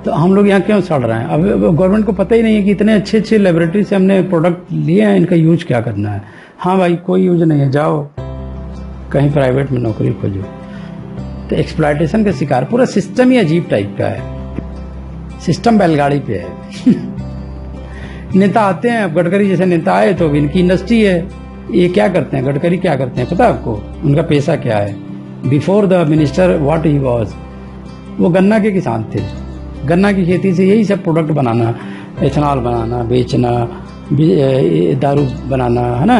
तो हम लोग यहाँ क्यों सड़ रहे हैं? अब गवर्नमेंट को पता ही नहीं है कि इतने अच्छे अच्छे लेबोरेटरी से हमने प्रोडक्ट लिए हैं, इनका यूज क्या करना है। हाँ भाई, कोई यूज नहीं है, जाओ कहीं प्राइवेट में नौकरी खोजो। तो एक्सप्लॉयटेशन का शिकार, पूरा सिस्टम ही अजीब टाइप का है। सिस्टम बैलगाड़ी पे है। नेता आते हैं, अब गडकरी जैसे नेता आए तो इनकी इंडस्ट्री है। ये क्या करते हैं, गडकरी क्या करते हैं पता है आपको? उनका पैसा क्या है? Before the minister what he was, वो गन्ना के किसान थे। गन्ना की खेती से यही सब प्रोडक्ट बनाना, एथेनॉल बनाना, बेचना, दारू बनाना, है ना,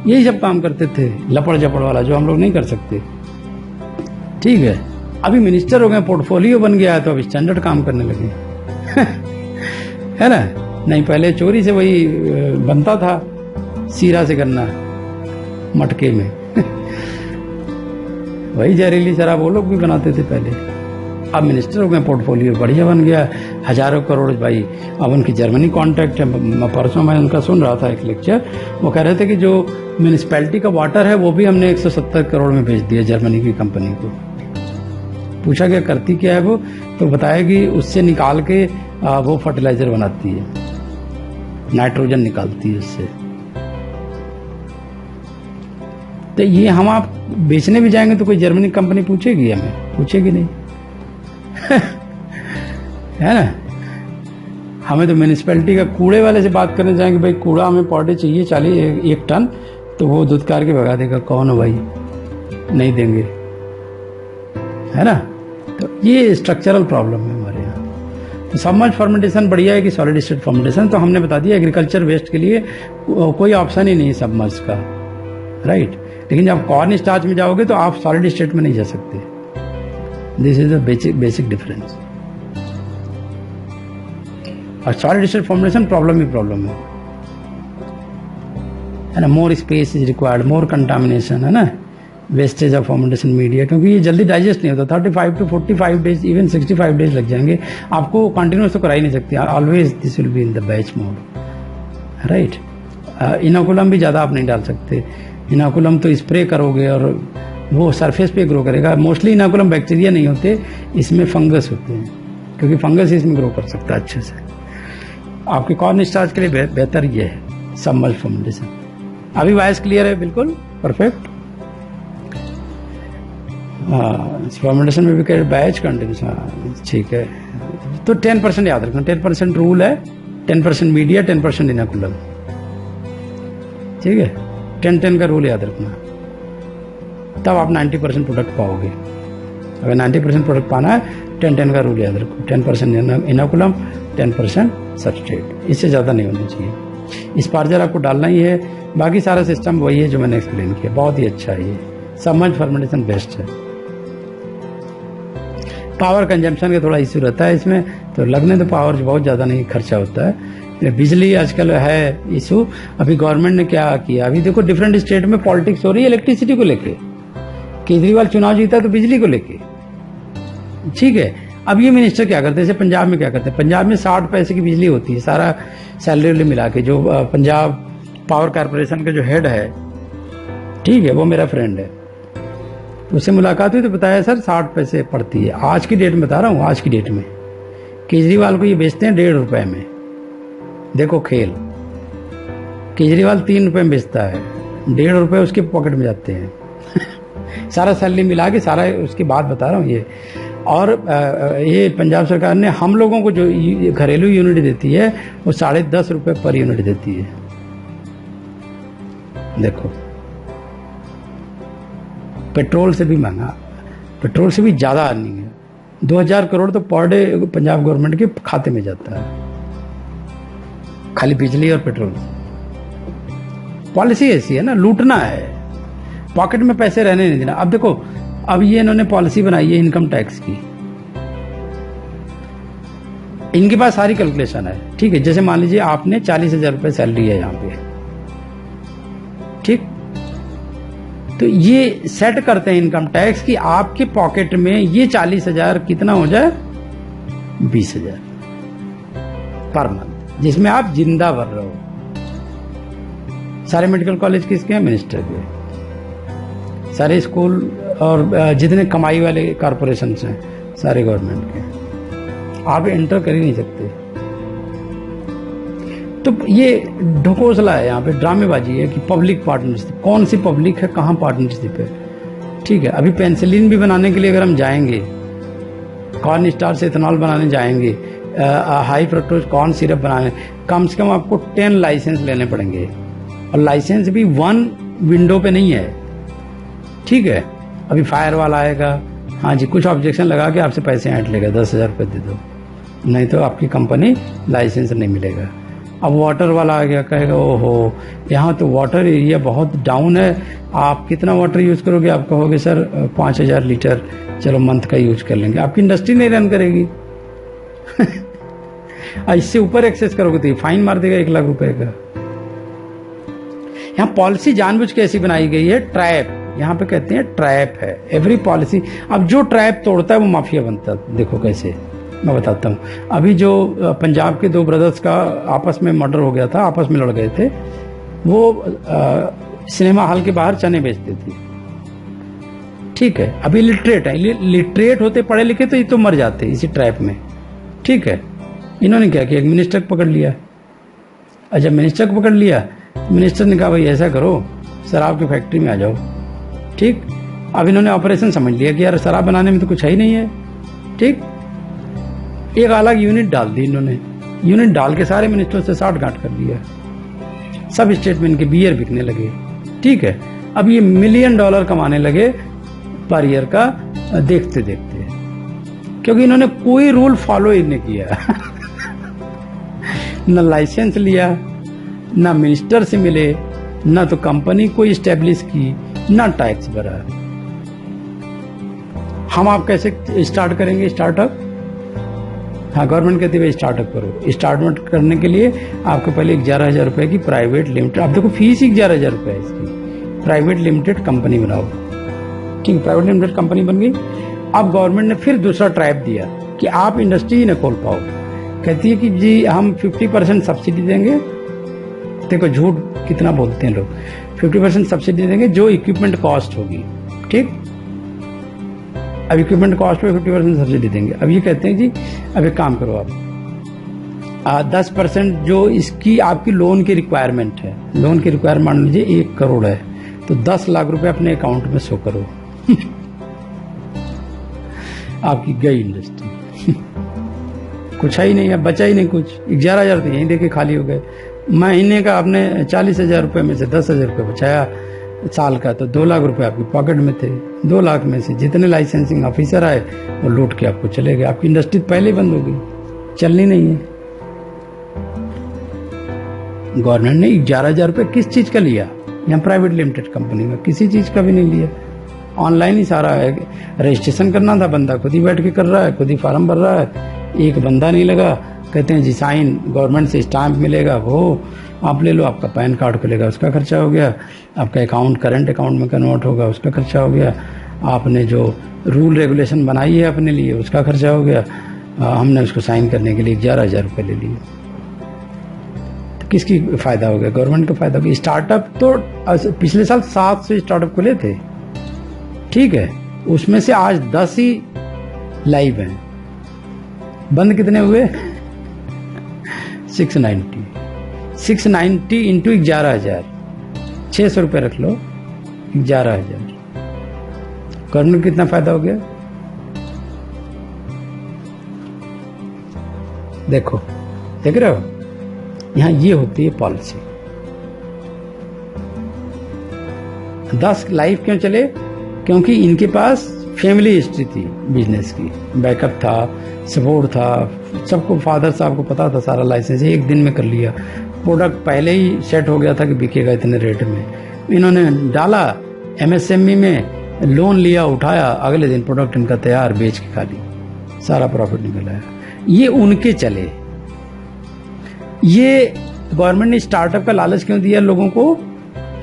यही सब काम करते थे, लपड़ जपड़ वाला जो हम लोग नहीं कर सकते। ठीक है, अभी मिनिस्टर हो गए, पोर्टफोलियो बन गया है, तो अब स्टैंडर्ड काम करने लगे। है ना। नहीं, पहले चोरी से वही बनता था, सीरा से गन्ना मटके में। वही जहरीली शराब वो लोग भी बनाते थे पहले। अब मिनिस्टर हो गए, पोर्टफोलियो बढ़िया बन गया, हजारों करोड़ भाई। अब उनकी जर्मनी कॉन्ट्रैक्ट है। परसों मैं उनका सुन रहा था एक लेक्चर, वो कह रहे थे कि जो म्यूनिसिपैलिटी का वाटर है वो भी हमने 170 करोड़ में भेज दिया जर्मनी की कंपनी को। पूछा गया करती क्या है वो, तो बताया कि उससे निकाल के वो फर्टिलाइजर बनाती है, नाइट्रोजन निकालती है उससे। तो ये हम आप बेचने भी जाएंगे तो कोई जर्मनी कंपनी पूछेगी हमें? पूछेगी नहीं। है ना। हमें तो म्यूनिसिपैलिटी का कूड़े वाले से बात करने जाएंगे, भाई कूड़ा हमें पर डे चाहिए 1 टन, तो वो धुतकार के भगा देगा, कौन हो भाई, नहीं देंगे, है ना। तो ये स्ट्रक्चरल प्रॉब्लम है हमारे यहाँ। तो सबमर्ज फर्मेंटेशन बढ़िया है कि सॉलिड स्टेट फर्मेंटेशन, तो हमने बता दिया एग्रीकल्चर वेस्ट के लिए कोई ऑप्शन ही नहीं है सबमर्ज का, राइट। लेकिन जब कॉर्न स्टार्च में जाओगे तो आप सॉलिड स्टेट में नहीं जा सकते। This is the basic difference. और सॉलिड स्टेट फॉर्मेशन प्रॉब्लम ही प्रॉब्लम है ना। More space is required, more contamination, है ना, वेस्टेज ऑफ फॉर्मेंटेशन मीडिया, क्योंकि ये जल्दी डाइजेस्ट नहीं होता। 35 to 45 डेज, इवन 65 डेज लग जाएंगे आपको। कंटिन्यूस तो करा ही नहीं सकती, always this will be in the batch mode, right. Inoculum भी ज्यादा आप नहीं डाल सकते। इनोकुलम तो स्प्रे करोगे और वो सरफेस पे ग्रो करेगा। मोस्टली इनोकुलम बैक्टीरिया नहीं होते, इसमें फंगस होते हैं, क्योंकि फंगस इसमें ग्रो कर सकता है अच्छे से। आपके कॉर्न स्टार्च के लिए बेहतर ये है सबमर्ज फर्मेंटेशन। अभी वॉइस क्लियर है? बिल्कुल परफेक्ट। फर्मेंटेशन में भी कह बैच कंटिन्यूस, ठीक है। तो 10% याद रखना, 10% रूल है, 10% मीडिया, 10% इनोकुलम, ठीक है। 10-10 का रूल याद रखना, तब आप 90% प्रोडक्ट पाओगे। अगर 90% प्रोडक्ट पाना है, 10-10 का रूल याद रखो, 10% इनोकुलम, 10% सबस्ट्रेट, इससे ज़्यादा नहीं होना चाहिए। स्पार्जर आपको डालना ही है, बाकी सारा सिस्टम वही है जो मैंने एक्सप्लेन किया, बहुत ही अच्छा है ये। सबमर्ज फर्मेंटेशन बेस्ट है। पावर कंजम्पशन का थोड़ा इश्यू रहता है इसमें, तो लगने तो पावर बहुत ज़्यादा नहीं खर्चा होता है, बिजली आजकल है इशू। अभी गवर्नमेंट ने क्या किया, अभी देखो डिफरेंट स्टेट में पॉलिटिक्स हो रही है इलेक्ट्रिसिटी को लेके। केजरीवाल चुनाव जीता तो बिजली को लेके, ठीक है। अब ये मिनिस्टर क्या करते हैं, जैसे पंजाब में क्या करते हैं, पंजाब में 60 पैसे की बिजली होती है, सारा सैलरी मिला के। जो पंजाब पावर कारपोरेशन का जो हेड है, ठीक है, वो मेरा फ्रेंड है, उससे मुलाकात हुई तो बताया सर 60 पैसे पड़ती है। आज की डेट में बता रहा हूँ, आज की डेट में केजरीवाल को ये बेचते हैं 1.5 रुपए में। देखो खेल, केजरीवाल 3 रुपए में बेचता है, 1.5 रुपए उसके पॉकेट में जाते हैं। सारा सैलरी मिला के, सारा उसकी बात बता रहा हूँ ये। और ये पंजाब सरकार ने हम लोगों को जो घरेलू यूनिट देती है वो 10.5 रुपए पर यूनिट देती है। देखो, पेट्रोल से भी महंगा, पेट्रोल से भी ज्यादा अर्निंग है। 2000 करोड़ तो पर डे पंजाब गवर्नमेंट के खाते में जाता है, खाली बिजली और पेट्रोल। पॉलिसी ऐसी है ना, लूटना है, पॉकेट में पैसे रहने नहीं देना। अब देखो, अब ये इन्होंने पॉलिसी बनाई है इनकम टैक्स की, इनके पास सारी कैलकुलेशन है, ठीक है। जैसे मान लीजिए आपने 40,000 रुपए सैलरी है यहाँ पे, ठीक, तो ये सेट करते हैं इनकम टैक्स कि आपके पॉकेट में ये 40,000 कितना हो जाए, 20,000 पर मंथ, जिसमें आप जिंदा भर रहे हो। सारे मेडिकल कॉलेज किसके हैं, मिनिस्टर के। सारे स्कूल और जितने कमाई वाले कारपोरेशन हैं सारे गवर्नमेंट के, आप एंटर कर ही नहीं सकते। तो ये ढकोसला है, यहाँ पे ड्रामेबाजी है कि पब्लिक पार्टनरशिप। कौन सी पब्लिक है, कहाँ पार्टनरशिप है, ठीक है। अभी पेंसिलिन भी बनाने के लिए अगर हम जाएंगे, कॉर्न स्टार से इथेनॉल बनाने जाएंगे, हाई फ्रक्टोज कॉर्न सिरप बनाने, कम से कम आपको 10 लाइसेंस लेने पड़ेंगे, और लाइसेंस भी 1 विंडो पे नहीं है, ठीक है। अभी फायर वाला आएगा, हाँ जी, कुछ ऑब्जेक्शन लगा के आपसे पैसे ऐंठ लेगा, 10,000 रुपये दे दो, नहीं तो आपकी कंपनी लाइसेंस नहीं मिलेगा। अब वाटर वाला आ गया, कहेगा ओहो यहाँ तो वाटर एरिया बहुत डाउन है, आप कितना वाटर यूज करोगे, आप कहोगे सर 5,000 लीटर, चलो मंथ का यूज कर लेंगे, आपकी इंडस्ट्री नहीं रन करेगी। इससे ऊपर एक्सेस करोगे तो फाइन मार देगा 1 लाख रुपए का। यहाँ पॉलिसी जानबूझ के ऐसी बनाई गई है, ट्रैप, यहाँ पे कहते हैं ट्रैप है एवरी पॉलिसी। अब जो ट्रैप तोड़ता है वो माफिया बनता है। देखो कैसे, मैं बताता हूँ। अभी जो पंजाब के 2 ब्रदर्स का आपस में मर्डर हो गया था, आपस में लड़ गए थे, वो सिनेमा हॉल के बाहर चने बेचते थे, ठीक है। अभी लिटरेट है, लिटरेट होते पढ़े लिखे तो ये तो मर जाते इसी ट्रैप में, ठीक है। इन्होंने क्या किया, एक मिनिस्टर को पकड़ लिया। और जब मिनिस्टर को पकड़ लिया, मिनिस्टर ने कहा भाई ऐसा करो, शराब की फैक्ट्री में आ जाओ, ठीक। अब इन्होंने ऑपरेशन समझ लिया कि यार शराब बनाने में तो कुछ है ही नहीं है, ठीक। एक अलग यूनिट डाल दी इन्होंने, यूनिट डाल के सारे मिनिस्टरों से साठ गांठ कर दिया, सब स्टेट में इनके बियर बिकने लगे, ठीक है। अब ये $1 मिलियन कमाने लगे पर ईयर का, देखते देखते, क्योंकि इन्होंने कोई रूल फॉलो ही नहीं किया। न लाइसेंस लिया, ना मिनिस्टर से मिले, ना तो कंपनी को इस्टेब्लिश की, ना टैक्स भरा। हम आप कैसे स्टार्ट करेंगे स्टार्टअप? हाँ, गवर्नमेंट कहती है स्टार्टअप करो। स्टार्टअप करने के लिए आपको पहले 11,000 रुपए की प्राइवेट लिमिटेड, आप देखो फीस 11,000 रुपए है इसकी, प्राइवेट लिमिटेड कंपनी बनाओ, ठीक है। प्राइवेट लिमिटेड कंपनी बन गई। अब गवर्नमेंट ने फिर दूसरा ट्रैप दिया कि आप इंडस्ट्री ही न खोल पाओ। कहती है कि जी हम 50% सब्सिडी देंगे। देखो झूठ कितना बोलते हैं लोग, 50% सब्सिडी देंगे जो इक्विपमेंट कॉस्ट होगी, ठीक। अब इक्विपमेंट कॉस्ट पे 50% सब्सिडी देंगे। अब ये कहते हैं जी अब एक काम करो, आप 10% जो इसकी आपकी लोन की रिक्वायरमेंट है, लोन की रिक्वायरमेंट मान लीजिए 1 करोड़ है, तो 10 लाख रुपए अपने अकाउंट में शो करो। आपकी गई इंडस्ट्री। कुछ है ही नहीं, अब बचा ही नहीं कुछ। 11,000 तो यहीं देके खाली हो गए। महीने का आपने 40,000 रुपए में से 10,000 रुपये बचाया साल का, तो 2 लाख रुपए आपकी पॉकेट में थे। 2 लाख में से जितने लाइसेंसिंग ऑफिसर आए वो लूट के आपको चले गए। आपकी इंडस्ट्री पहले ही बंद हो गई, चलनी नहीं है। गवर्नमेंट ने 11,000 रुपये किस चीज का लिया? यहाँ प्राइवेट लिमिटेड कंपनी में किसी चीज का भी नहीं लिया। ऑनलाइन ही सारा है। रजिस्ट्रेशन करना था, बंदा खुद ही बैठ के कर रहा है, खुद ही फार्म भर रहा है, एक बंदा नहीं लगा। कहते हैं जी साइन गवर्नमेंट से स्टाम्प मिलेगा, वो आप ले लो, आपका पैन कार्ड खुलेगा उसका खर्चा हो गया, आपका अकाउंट करंट अकाउंट में कन्वर्ट होगा उसका खर्चा हो गया, आपने जो रूल रेगुलेशन बनाई है अपने लिए उसका खर्चा हो गया, हमने उसको साइन करने के लिए 11,000 रुपये ले लिए। तो किसकी फायदा हो गया? गवर्नमेंट का फायदा हो गया। स्टार्टअप तो पिछले साल 700 स्टार्टअप खुले थे, ठीक है, उसमें से आज 10 ही लाइव हैं, बंद कितने हुए? 690 इंटू 11,000, 600 रुपये रख लो, 11,000। गवर्नमेंट कितना फायदा हो गया? देखो, देख रहे हो, यहां ये होती है पॉलिसी। 10 लाइफ क्यों चले? क्योंकि इनके पास फैमिली हिस्ट्री थी, बिजनेस की बैकअप था, सपोर्ट था, सबको, फादर साहब को पता था सारा, लाइसेंस एक दिन में कर लिया, प्रोडक्ट पहले ही सेट हो गया था कि बिकेगा इतने रेट में। इन्होंने डाला एमएसएमई में, लोन लिया, उठाया, अगले दिन प्रोडक्ट इनका तैयार, बेच के खा ली, सारा प्रॉफिट निकल आया। ये उनके चले। ये गवर्नमेंट ने स्टार्टअप का लालच क्यों दिया लोगों को?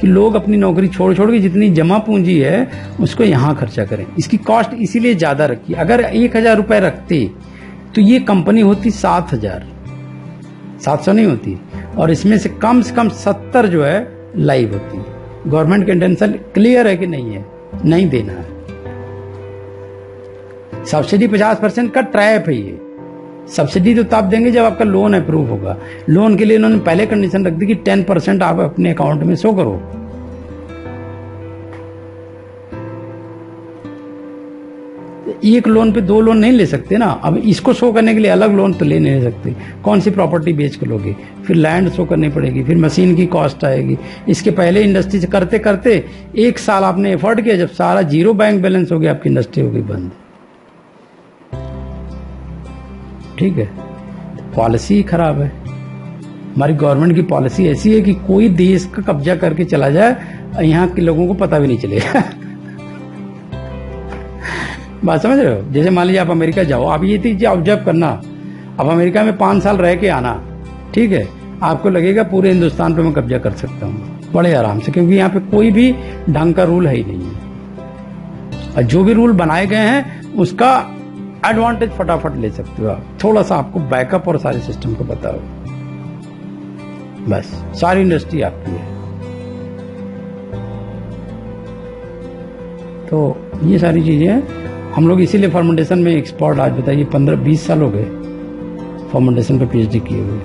कि लोग अपनी नौकरी छोड़ छोड़ के जितनी जमा पूंजी है उसको यहां खर्चा करें। इसकी कॉस्ट इसीलिए ज्यादा रखी। अगर 1,000 रुपए रखते तो ये कंपनी होती 7,000, 700 नहीं होती, और इसमें से कम 70 जो है लाइव होती। गवर्नमेंट का इंटेंशन क्लियर है कि नहीं है? नहीं देना है। सब्सिडी 50% का ट्रैप है ये। सब्सिडी तो तब देंगे जब आपका लोन अप्रूव होगा। लोन के लिए उन्होंने पहले कंडीशन रख दी कि 10% आप अपने अकाउंट में शो करो। एक लोन पे 2 लोन नहीं ले सकते ना। अब इसको शो करने के लिए अलग लोन तो ले नहीं सकते। कौन सी प्रॉपर्टी बेच के लोगे? फिर लैंड शो करनी पड़ेगी, फिर मशीन की कॉस्ट आएगी। इसके पहले इंडस्ट्री से करते करते 1 साल आपने एफर्ट किया, जब सारा जीरो बैंक बैलेंस हो गया, आपकी इंडस्ट्री हो गई बंद। ठीक है, पॉलिसी खराब है। हमारी गवर्नमेंट की पॉलिसी ऐसी है कि कोई देश का कब्जा करके चला जाए, यहाँ के लोगों को पता भी नहीं चलेगा। बात समझ रहे हो? जैसे मान लीजिए आप अमेरिका जाओ, आप ये चीज ऑब्जर्व करना, अब अमेरिका में 5 साल रह के आना, ठीक है, आपको लगेगा पूरे हिंदुस्तान पे मैं कब्जा कर सकता हूँ बड़े आराम से, क्योंकि यहाँ पे कोई भी ढंग का रूल है ही नहीं है। और जो भी रूल बनाए गए हैं उसका एडवांटेज फटाफट ले सकते हो आप, थोड़ा सा आपको बैकअप और सारे सिस्टम को पता हो, बस सारी इंडस्ट्री आपकी है। तो ये सारी चीजें हम लोग इसीलिए फर्मेंटेशन में एक्सपर्ट, आज बताइए 15-20 साल हो गए फर्मेंटेशन पे पीएचडी किए हुए।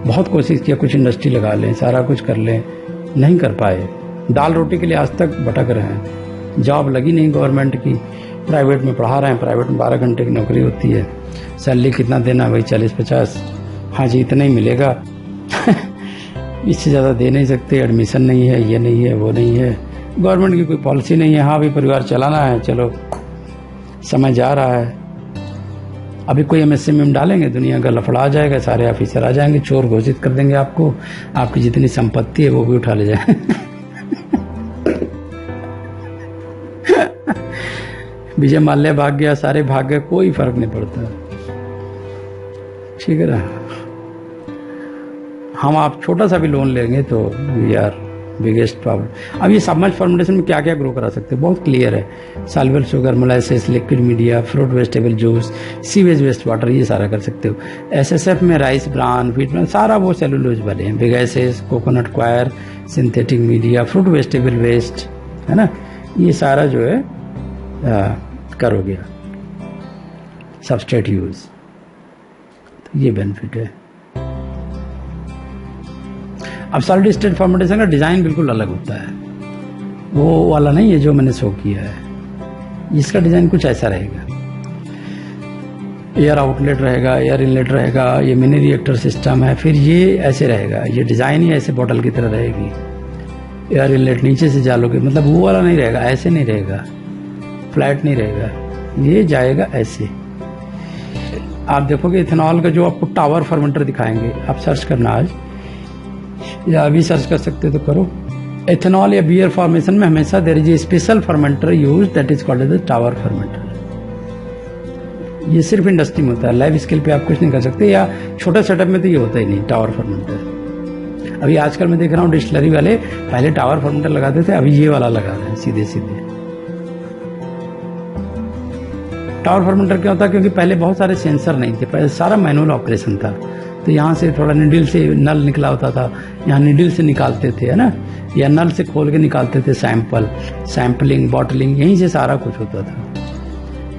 बहुत कोशिश किया, कुछ इंडस्ट्री लगा लें, सारा कुछ कर लें, नहीं कर पाए। दाल रोटी के लिए आज तक भटक रहे हैं। जॉब लगी नहीं गवर्नमेंट की, प्राइवेट में पढ़ा रहे हैं, प्राइवेट में 12 घंटे की नौकरी होती है, सैलरी कितना देना है भाई? 40-50, हाँ जी इतना ही मिलेगा। इससे ज़्यादा दे नहीं सकते, एडमिशन नहीं है, ये नहीं है, वो नहीं है, गवर्नमेंट की कोई पॉलिसी नहीं है। हाँ भी परिवार चलाना है, चलो समय जा रहा है। अभी कोई एमएसएमई में डालेंगे, दुनिया का लफड़ा आ जाएगा, सारे ऑफिसर आ जाएंगे, चोर घोषित कर देंगे आपको, आपकी जितनी संपत्ति है वो भी उठा ले जाए। विजय माल्या भाग गया, सारे भाग गए, कोई फर्क नहीं पड़ता। ठीक है ना? हम आप छोटा सा भी लोन लेंगे तो वी आर बिगेस्ट प्रॉब्लम। अब ये सबमर्ज फर्मेंटेशन में क्या क्या ग्रो करा सकते हैं? बहुत क्लियर है। Soluble sugar, molasses, liquid media, fruit vegetable juice, sewage waste water, ये सारा कर सकते हो। एसएसएफ में राइस ब्रान, व्हीट ब्रान, सारा वो सेलुलोज वाले हैं। Bagasses, coconut coir, synthetic media, fruit vegetable waste, है ना, ये सारा जो है करोगे सबस्ट्रेट यूज, तो ये बेनिफिट है। अब सॉलिड स्टेट फर्मेंटेशन का डिजाइन बिल्कुल अलग होता है, वो वाला नहीं है जो मैंने शो किया है। इसका डिजाइन कुछ ऐसा रहेगा, एयर आउटलेट रहेगा, एयर इनलेट रहेगा, ये मिनी रिएक्टर सिस्टम है, फिर ये ऐसे रहेगा, ये डिजाइन ही ऐसे बोतल की तरह रहेगी। एयर इनलेट नीचे से डालोगे, मतलब वो वाला नहीं रहेगा, ऐसे नहीं रहेगा, फ्लैट नहीं रहेगा, ये जाएगा ऐसे। आप देखोगे इथेनॉल का जो आपको टावर फर्मेंटर दिखाएंगे, आप सर्च करना आज, या अभी सर्च कर सकते हो तो करो। एथेनॉल या बियर फॉर्मेशन में हमेशा there is a special fermenter use that is called as the tower fermenter. ये सिर्फ इंडस्ट्री में होता है, लाइफ स्केल पे आप कुछ नहीं कर सकते, या छोटा सेटअप में तो ये होता ही नहीं टावर फर्मेंटर। अभी आजकल मैं देख रहा हूँ डिस्टिलरी वाले पहले टावर फर्मेंटर लगाते थे, अभी ये वाला लगा रहे हैं सीधे सीधे। टावर फर्मेंटर क्या होता है, क्योंकि पहले बहुत सारे सेंसर नहीं थे, पहले सारा मैनुअल ऑपरेशन था, तो यहाँ से थोड़ा निडल से नल निकला होता था, यहाँ निडल से निकालते थे, है ना, या नल से खोल के निकालते थे सैंपलिंग बॉटलिंग, यहीं से सारा कुछ होता था।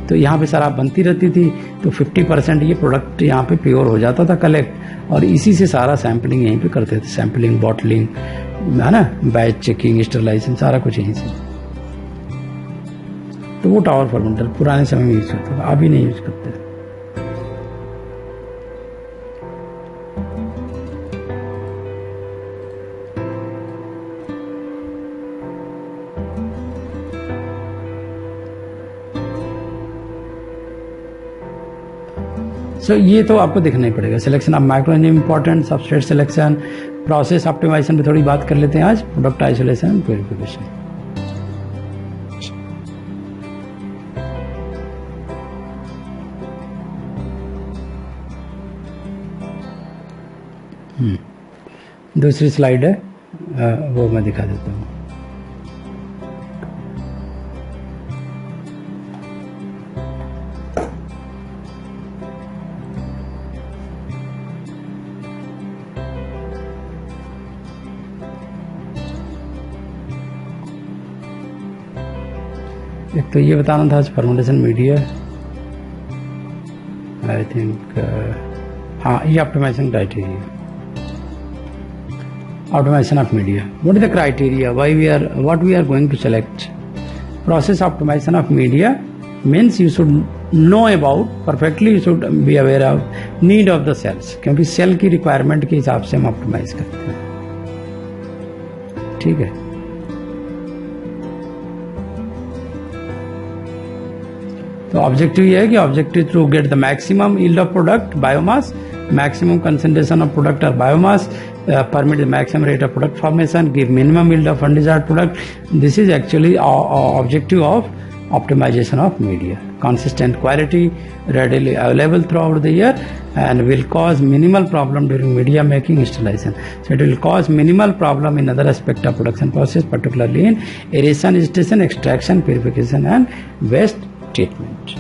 तो यहाँ पे शराब बनती रहती थी, तो 50% ये प्रोडक्ट यहाँ पे प्योर हो जाता था कलेक्ट, और इसी से सारा सैंपलिंग यहीं पे करते थे, सैंपलिंग बॉटलिंग, है ना, बैच चेकिंग, स्टरलाइजेशन, सारा कुछ यहीं से। तो वो टावर फर्मेंटर पुराने समय में यूज होता था, अभी नहीं यूज करते। सो ये तो आपको देखना ही पड़ेगा। Selection of microenzyme important, substrate selection, process optimization पे थोड़ी बात कर लेते हैं आज, प्रोडक्ट आइसोलेशन, प्यूरिफिकेशन। दूसरी स्लाइड है, वो मैं दिखा देता हूँ। एक तो ये बताना था फर्मेंटेशन मीडिया, आई थिंक, हाँ, ये optimization criteria, optimization of media, what is the criteria, what we are going to select. Process optimization of media means you should know about perfectly, you should be aware of need of the cells, क्योंकि cell की requirement के हिसाब से हम optimise करते हैं, ठीक है। तो ऑब्जेक्टिव ये है कि objective to get the maximum yield of product biomass, maximum concentration of product और biomass, permit the maximum rate of product formation, give minimum yield of undesired product. This is actually objective of optimization of media. Consistent quality, readily available throughout the year, and will cause minimal problem during media making installation. So it will cause minimal problem in other aspect of production process, particularly in aeration, station, extraction, purification, and waste treatment.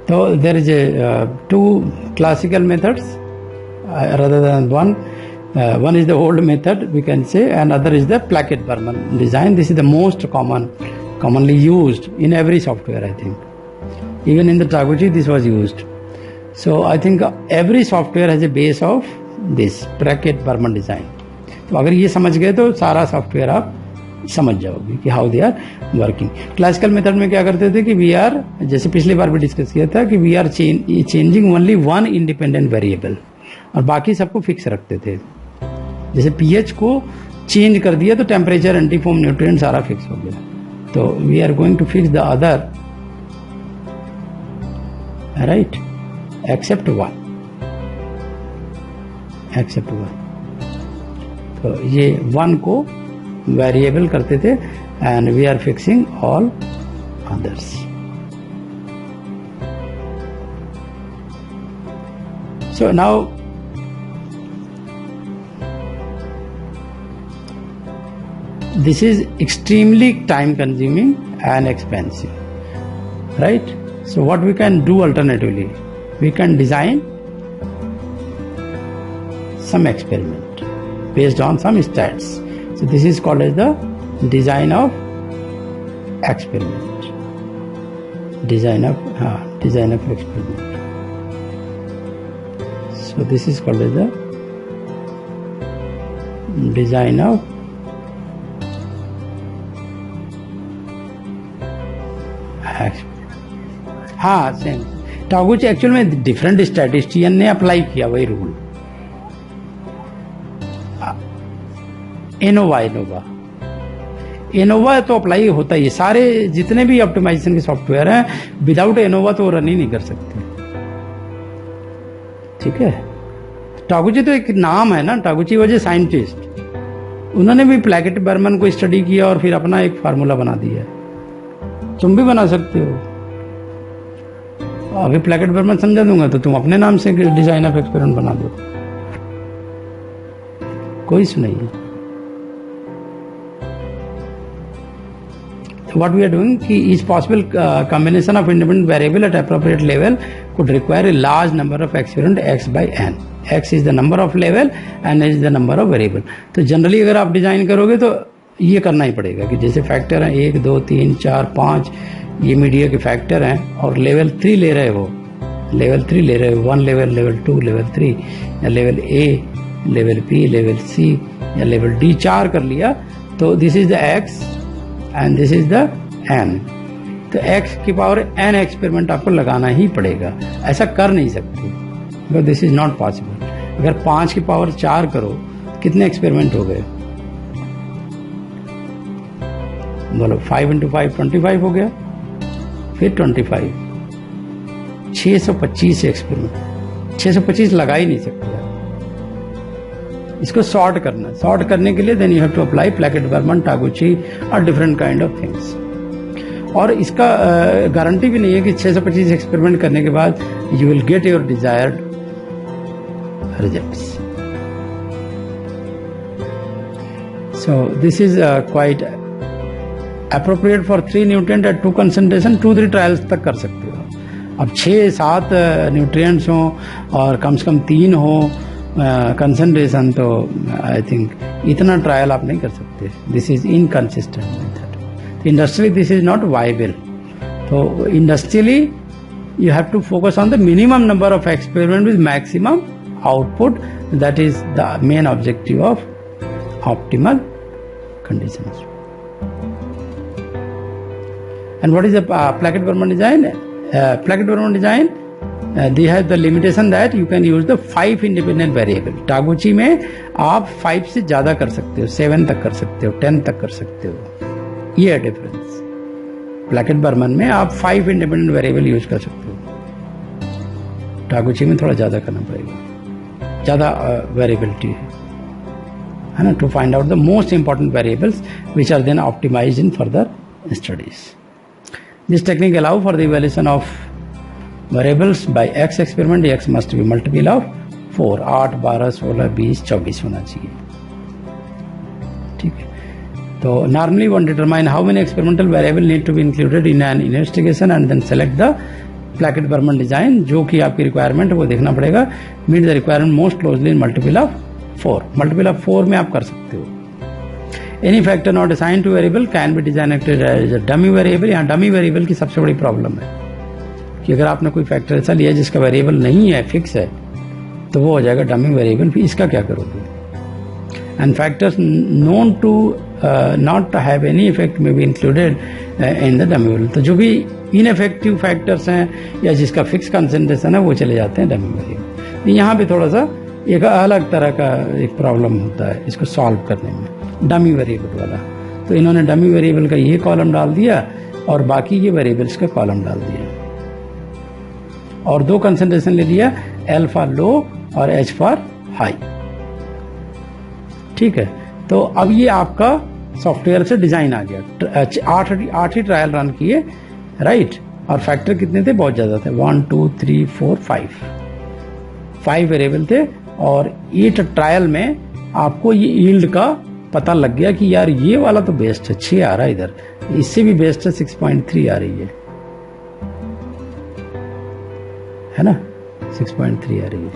So there is two classical methods rather than one. One is the old method, we can say, and other is the plaquette Burman design. This is the most commonly used in every software, I think. Even in the Taguchi this was used. So I think every software has a base of this plaquette Burman design. तो अगर ये समझ गए तो सारा software आप समझ जाओगे कि how they are working. Classical method में क्या करते थे कि वी आर, जैसे पिछली बार भी डिस्कस किया था, कि we are changing only one independent variable, और बाकी सबको फिक्स रखते थे। जैसे पीएच को चेंज कर दिया तो टेम्परेचर, एंटीफोम, न्यूट्रिएंट सारा फिक्स हो गया। तो we are going to fix the other, right, except one. तो ये वन को वेरिएबल करते थे, and we are fixing all others. So now this is extremely time consuming and expensive, right? So what we can do alternatively, we can design some experiment based on some stats. So this is called as the design of experiment, design of experiment. So this is called as the design of हाँ, same टागुची actual में different statistician ने apply किया वही rule. ANOVA तो apply होता ही है, सारे जितने भी ऑप्टिमाइजेशन के सॉफ्टवेयर हैं विदाउट एनोवा तो रन ही नहीं कर सकते, ठीक है। टागुची तो एक नाम है ना, टागुची वॉज ए साइंटिस्ट, उन्होंने भी प्लैकेट बर्मन को स्टडी किया और फिर अपना एक फार्मूला बना दिया। तुम भी बना सकते हो। अभी प्लैकेट बर्मन समझा दूंगा तो तुम अपने नाम से डिजाइन ऑफ एक्सपेरिमेंट बना दो, कोई सुनाई है। What we are doing is possible combination of independent variable at appropriate level could require a large number of experiment x by n. X is the number of level, n is the number of variable. तो generally अगर आप design करोगे तो ये करना ही पड़ेगा कि जैसे फैक्टर हैं 1 2 3 4 5, ये मीडिया के फैक्टर हैं और लेवल 3 ले रहे हो, लेवल 3 ले रहे हो, 1 लेवल, लेवल 2, लेवल 3 या level A, level B, level C या लेवल D 4 कर लिया तो this is the x and this is the n। तो x की पावर n एक्सपेरिमेंट आपको लगाना ही पड़ेगा, ऐसा कर नहीं सकते, because this is not possible. अगर 5 की पावर 4 करो कितने एक्सपेरिमेंट हो गए? बोलो 5 × 5 25 हो गया, फिर 25 625 एक्सपेरिमेंट, 625 लगा ही नहीं सकते। इसको सॉर्ट करना, सॉर्ट करने के लिए then you have to apply Plackett Burman, Taguchi और डिफरेंट काइंड ऑफ थिंग्स। और इसका गारंटी भी नहीं है कि 625 एक्सपेरिमेंट करने के बाद you will get your desired results. So this is quite appropriate for 3 nutrient at 2 concentration, 2-3 trials तक कर सकते हो। अब 6-7 न्यूट्रिएंट्स हो और कम से कम 3 हो कंसंट्रेशन, तो आई थिंक इतना ट्रायल आप नहीं कर सकते। This is inconsistent method. Industrially this is not viable. तो industrially you have to focus on the minimum number of experiment with maximum output, that is the main objective of optimal conditions. And what is the Plackett Burman design? Plackett Burman design they have the limitation that you can use the 5 independent variable. टागुची में आप 5 से ज्यादा कर सकते हो, 7 तक कर सकते हो, 10 तक कर सकते हो, ये है डिफरेंस। प्लैकेट बर्मन में आप 5 इंडिपेंडेंट वेरिएबल यूज कर सकते हो, टागुची में थोड़ा ज्यादा करना पड़ेगा, ज्यादा वेरिएबिलिटी है ना, to find out the most important variables which are then optimized in further studies. This technique allow for the evaluation of variables by x experiment. X must be multiple of 4, 8, 12, 16, 20, 24 होना चाहिए, ठीक है। तो normally one determine how many experimental variable need to be included in an investigation and then select the Plackett Berman design, जो कि आपकी requirement है वो देखना पड़ेगा, meet the requirement most closely in multiple of 4. multiple of 4 में आप कर सकते हो। Any factor not assigned to variable can be designed as a dummy variable। यहाँ dummy variable की सबसे बड़ी प्रॉब्लम है कि अगर आपने कोई फैक्टर ऐसा लिया जिसका वेरिएबल नहीं है, फिक्स है, तो वो हो जाएगा डमी वेरिएबल, फिर इसका क्या करोगे? And factors known to not have any effect may be included in the dummy variable. तो जो भी इनइफेक्टिव फैक्टर्स हैं या जिसका फिक्स कंसंट्रेशन है वो चले जाते हैं डमी वेरिएबल। यहाँ पे थोड़ा सा एक अलग तरह का एक प्रॉब्लम होता है इसको सॉल्व करने में, डमी वेरिएबल वाला। तो इन्होंने डमी वेरिएबल का ये कॉलम डाल दिया और बाकी ये वेरिएबल्स का कॉलम डाल दिया और 2 कंसंट्रेशन ले लिया, L फॉर लो और H फॉर हाई, ठीक है। तो अब ये आपका सॉफ्टवेयर से डिजाइन आ गया। 8 ही ट्रायल रन किए, राइट, और फैक्टर कितने थे? बहुत ज्यादा थे, 1 2 3 4 5 वेरिएबल थे और 8 ट्रायल में आपको ये यील्ड का पता लग गया कि यार ये वाला तो बेस्ट है, 6 आ रहा है इधर, इससे भी बेस्ट है 6.3 आ रही है ना, 6.3 आ रही है,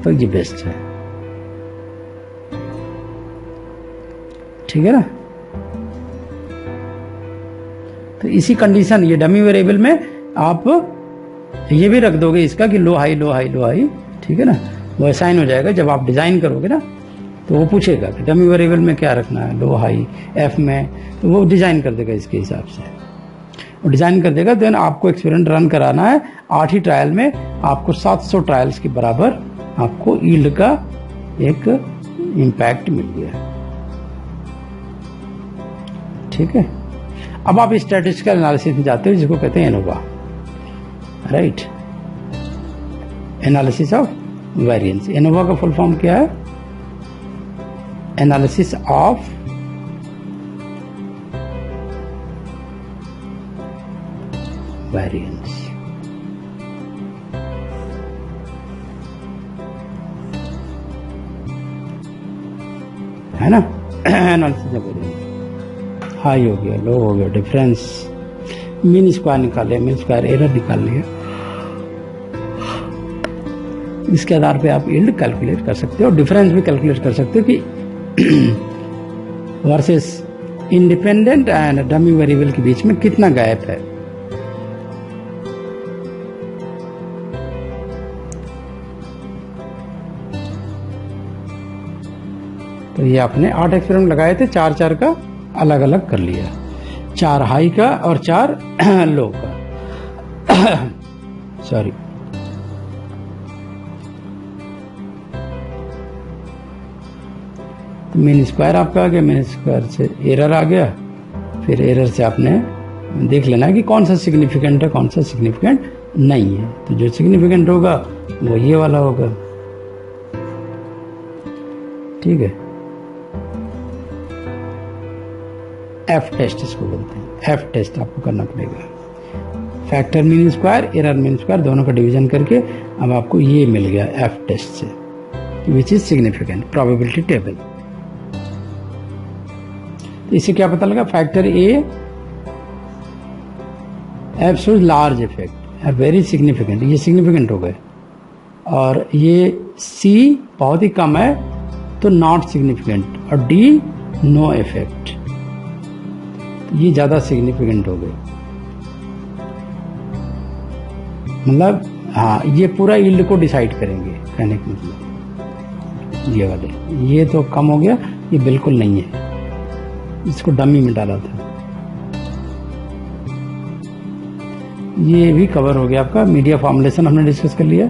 तो ये बेस्ट है, ठीक है ना। तो इसी कंडीशन ये डमी वेरिएबल में आप ये भी रख दोगे इसका कि low high low high low high, ठीक है ना, वो असाइन हो जाएगा। जब आप डिजाइन करोगे ना तो वो पूछेगा कि डमी वेरिएबल में क्या रखना है, लो हाई एफ में, तो वो डिजाइन कर देगा इसके हिसाब से, वो डिजाइन कर देगा। देन आपको एक्सपेरिमेंट रन कराना है 8 ही ट्रायल में, आपको 700 ट्रायल्स के बराबर आपको यील्ड का एक इम्पैक्ट मिल गया, ठीक है। अब आप स्टैटिस्टिकल एनालिसिस में जाते हो जिसको कहते हैं ANOVA, right, analysis of variance. ANOVA का फुल फॉर्म क्या है? Analysis of variance. है ना, एनालिसिस ऑफ वेरिएंस। हाई हो गया, लो हो गया, डिफरेंस, मीन स्क्वायर निकाल लिया, मीन स्क्वायर एरर निकाल लिया। इसके आधार पे आप यील्ड कैलकुलेट कर सकते हो और डिफरेंस भी कैलकुलेट कर सकते हो कि versus independent and dummy variable के बीच में कितना गैप है। तो ये आपने 8 एक्सपेरिमेंट लगाए थे, 4 का अलग अलग कर लिया, 4 हाई का और 4 लो का। सॉरी, तो मीन स्क्वायर आपका आ गया, मीन स्क्वायर से एरर आ गया, फिर एरर से आपने देख लेना है कि कौन सा सिग्निफिकेंट है, कौन सा सिग्निफिकेंट नहीं है। तो जो सिग्निफिकेंट होगा वो ये वाला होगा। ठीक है, एफ टेस्ट इसको बोलते हैं। एफ टेस्ट आपको करना पड़ेगा। Factor mean square, error mean square दोनों का डिवीजन करके अब आपको ये मिल गया एफ टेस्ट से, which is significant probability table. इससे क्या पता लगा, factor A F shows large effect, very significant, ये सिग्निफिकेंट हो गए, और ये सी बहुत ही कम है तो नॉट सिग्निफिकेंट, और डी नो इफेक्ट, ये ज्यादा सिग्निफिकेंट हो गए। मतलब हाँ, ये पूरा यील्ड को डिसाइड करेंगे, कहने का मतलब ये वाले, ये तो कम हो गया, ये बिल्कुल नहीं है, इसको डमी में डाला था। ये भी कवर हो गया आपका। मीडिया फॉर्मुलेशन हमने डिस्कस कर लिया,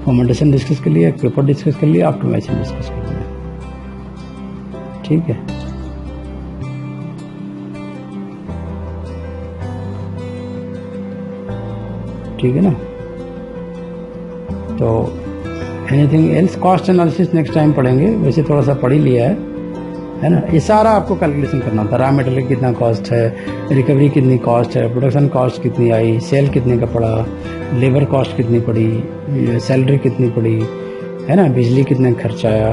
फॉर्मेटेशन डिस्कस कर लिया, पेपर डिस्कस कर लिया, ऑप्टिमाइजेशन डिस्कस कर लिया। ठीक है, ठीक है ना। तो anything else, cost analysis next time पढ़ेंगे, वैसे थोड़ा सा पढ़ ही लिया है ना। ये सारा आपको कैलकुलेशन करना था, रॉ मटेरियल कितना कॉस्ट है, रिकवरी कितनी कॉस्ट है, प्रोडक्शन कॉस्ट कितनी आई, सेल कितने का पड़ा, लेबर कॉस्ट कितनी पड़ी, सैलरी कितनी पड़ी, है ना, बिजली कितने खर्च आया,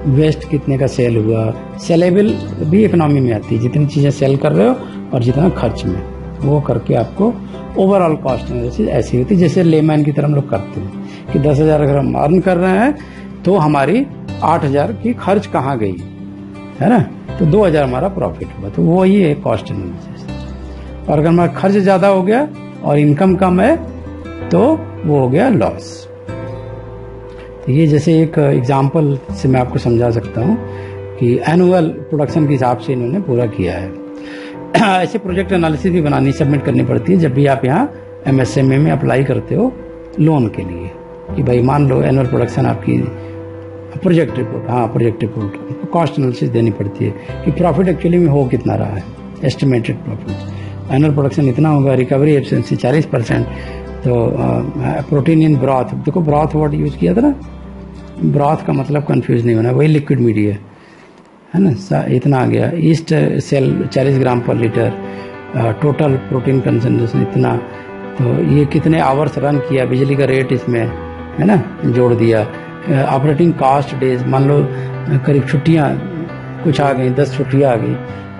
वेस्ट कितने का सेल हुआ। सेलेबल भी इकोनॉमी में आती है, जितनी चीज़ें सेल कर रहे हो और जितना खर्च में, वो करके आपको ओवरऑल कॉस्ट एनालिसिस ऐसी होती है जैसे लेमैन की तरह हम लोग करते हैं कि 10,000 अगर हम अर्न कर रहे हैं तो हमारी 8,000 की खर्च कहाँ गई, है ना, तो 2,000 हमारा प्रॉफिट हुआ, तो वही है कॉस्ट एनालिसिस। और अगर हमारा खर्च ज़्यादा हो गया और इनकम कम है तो वो हो गया लॉस। तो ये जैसे एक एग्जाम्पल से मैं आपको समझा सकता हूँ कि एनुअल प्रोडक्शन के हिसाब से इन्होंने पूरा किया है। ऐसे प्रोजेक्ट एनालिसिस भी बनानी, सबमिट करनी पड़ती है जब भी आप यहाँ MSME में अप्लाई करते हो लोन के लिए, कि भाई मान लो एनुअल प्रोडक्शन आपकी प्रोजेक्ट रिपोर्ट, हाँ प्रोजेक्ट रिपोर्ट, कॉस्ट एनालिसिस देनी पड़ती है कि प्रॉफिट एक्चुअली में हो कितना रहा है, एस्टिमेटेड प्रॉफिट, एनुअल प्रोडक्शन इतना होगा, रिकवरी एफिशिएंसी 40%, तो प्रोटीन इन ब्रॉथ, देखो ब्रॉथ वर्ड यूज किया था ना, ब्रॉथ का मतलब कंफ्यूज नहीं होना, वही लिक्विड मीडिया है ना, इतना आ गया, ईस्ट सेल 40 ग्राम पर लीटर, टोटल प्रोटीन कंसंट्रेशन इतना, तो ये कितने आवर्स रन किया, बिजली का रेट इसमें है ना जोड़ दिया, ऑपरेटिंग कॉस्ट डेज, मान लो करीब छुट्टियाँ कुछ आ गई, 10 छुट्टियाँ आ गई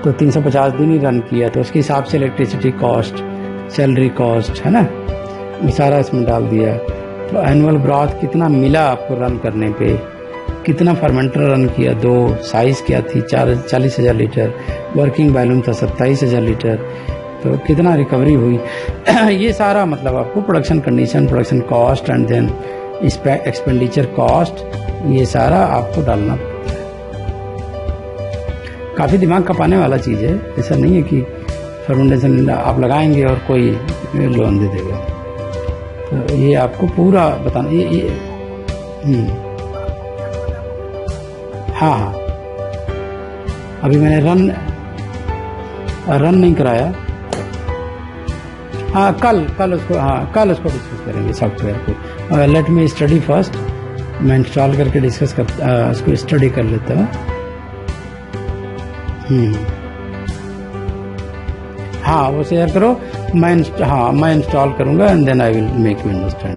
तो 350 दिन ही रन किया, तो उसके हिसाब से इलेक्ट्रिसिटी कॉस्ट, सैलरी कॉस्ट, है ना, वो सारा इसमें डाल दिया। तो एनुअल ब्रॉथ कितना मिला आपको रन करने पे, कितना फर्मेंटर रन किया, 2 साइज क्या थी, 40,000 लीटर, वर्किंग वॉल्यूम था 27,000 लीटर, तो कितना रिकवरी हुई। ये सारा मतलब आपको production condition, production cost and then expenditure cost, ये सारा आपको डालना पड़ता है। काफ़ी दिमाग खपाने वाला चीज़ है, ऐसा नहीं है कि फर्मेंटेशन आप लगाएंगे और कोई लोन दे देगा, तो ये आपको पूरा बताना। ये हाँ हाँ, अभी मैंने रन नहीं कराया, हाँ कल उसको डिस्कस करेंगे सॉफ्टवेयर को। लेट मी स्टडी फर्स्ट, मैं इंस्टॉल करके डिस्कस कर उसको स्टडी कर लेता हूँ, हाँ वो शेयर करो, मैं इंस्टॉल करूंगा and then I will make you understand.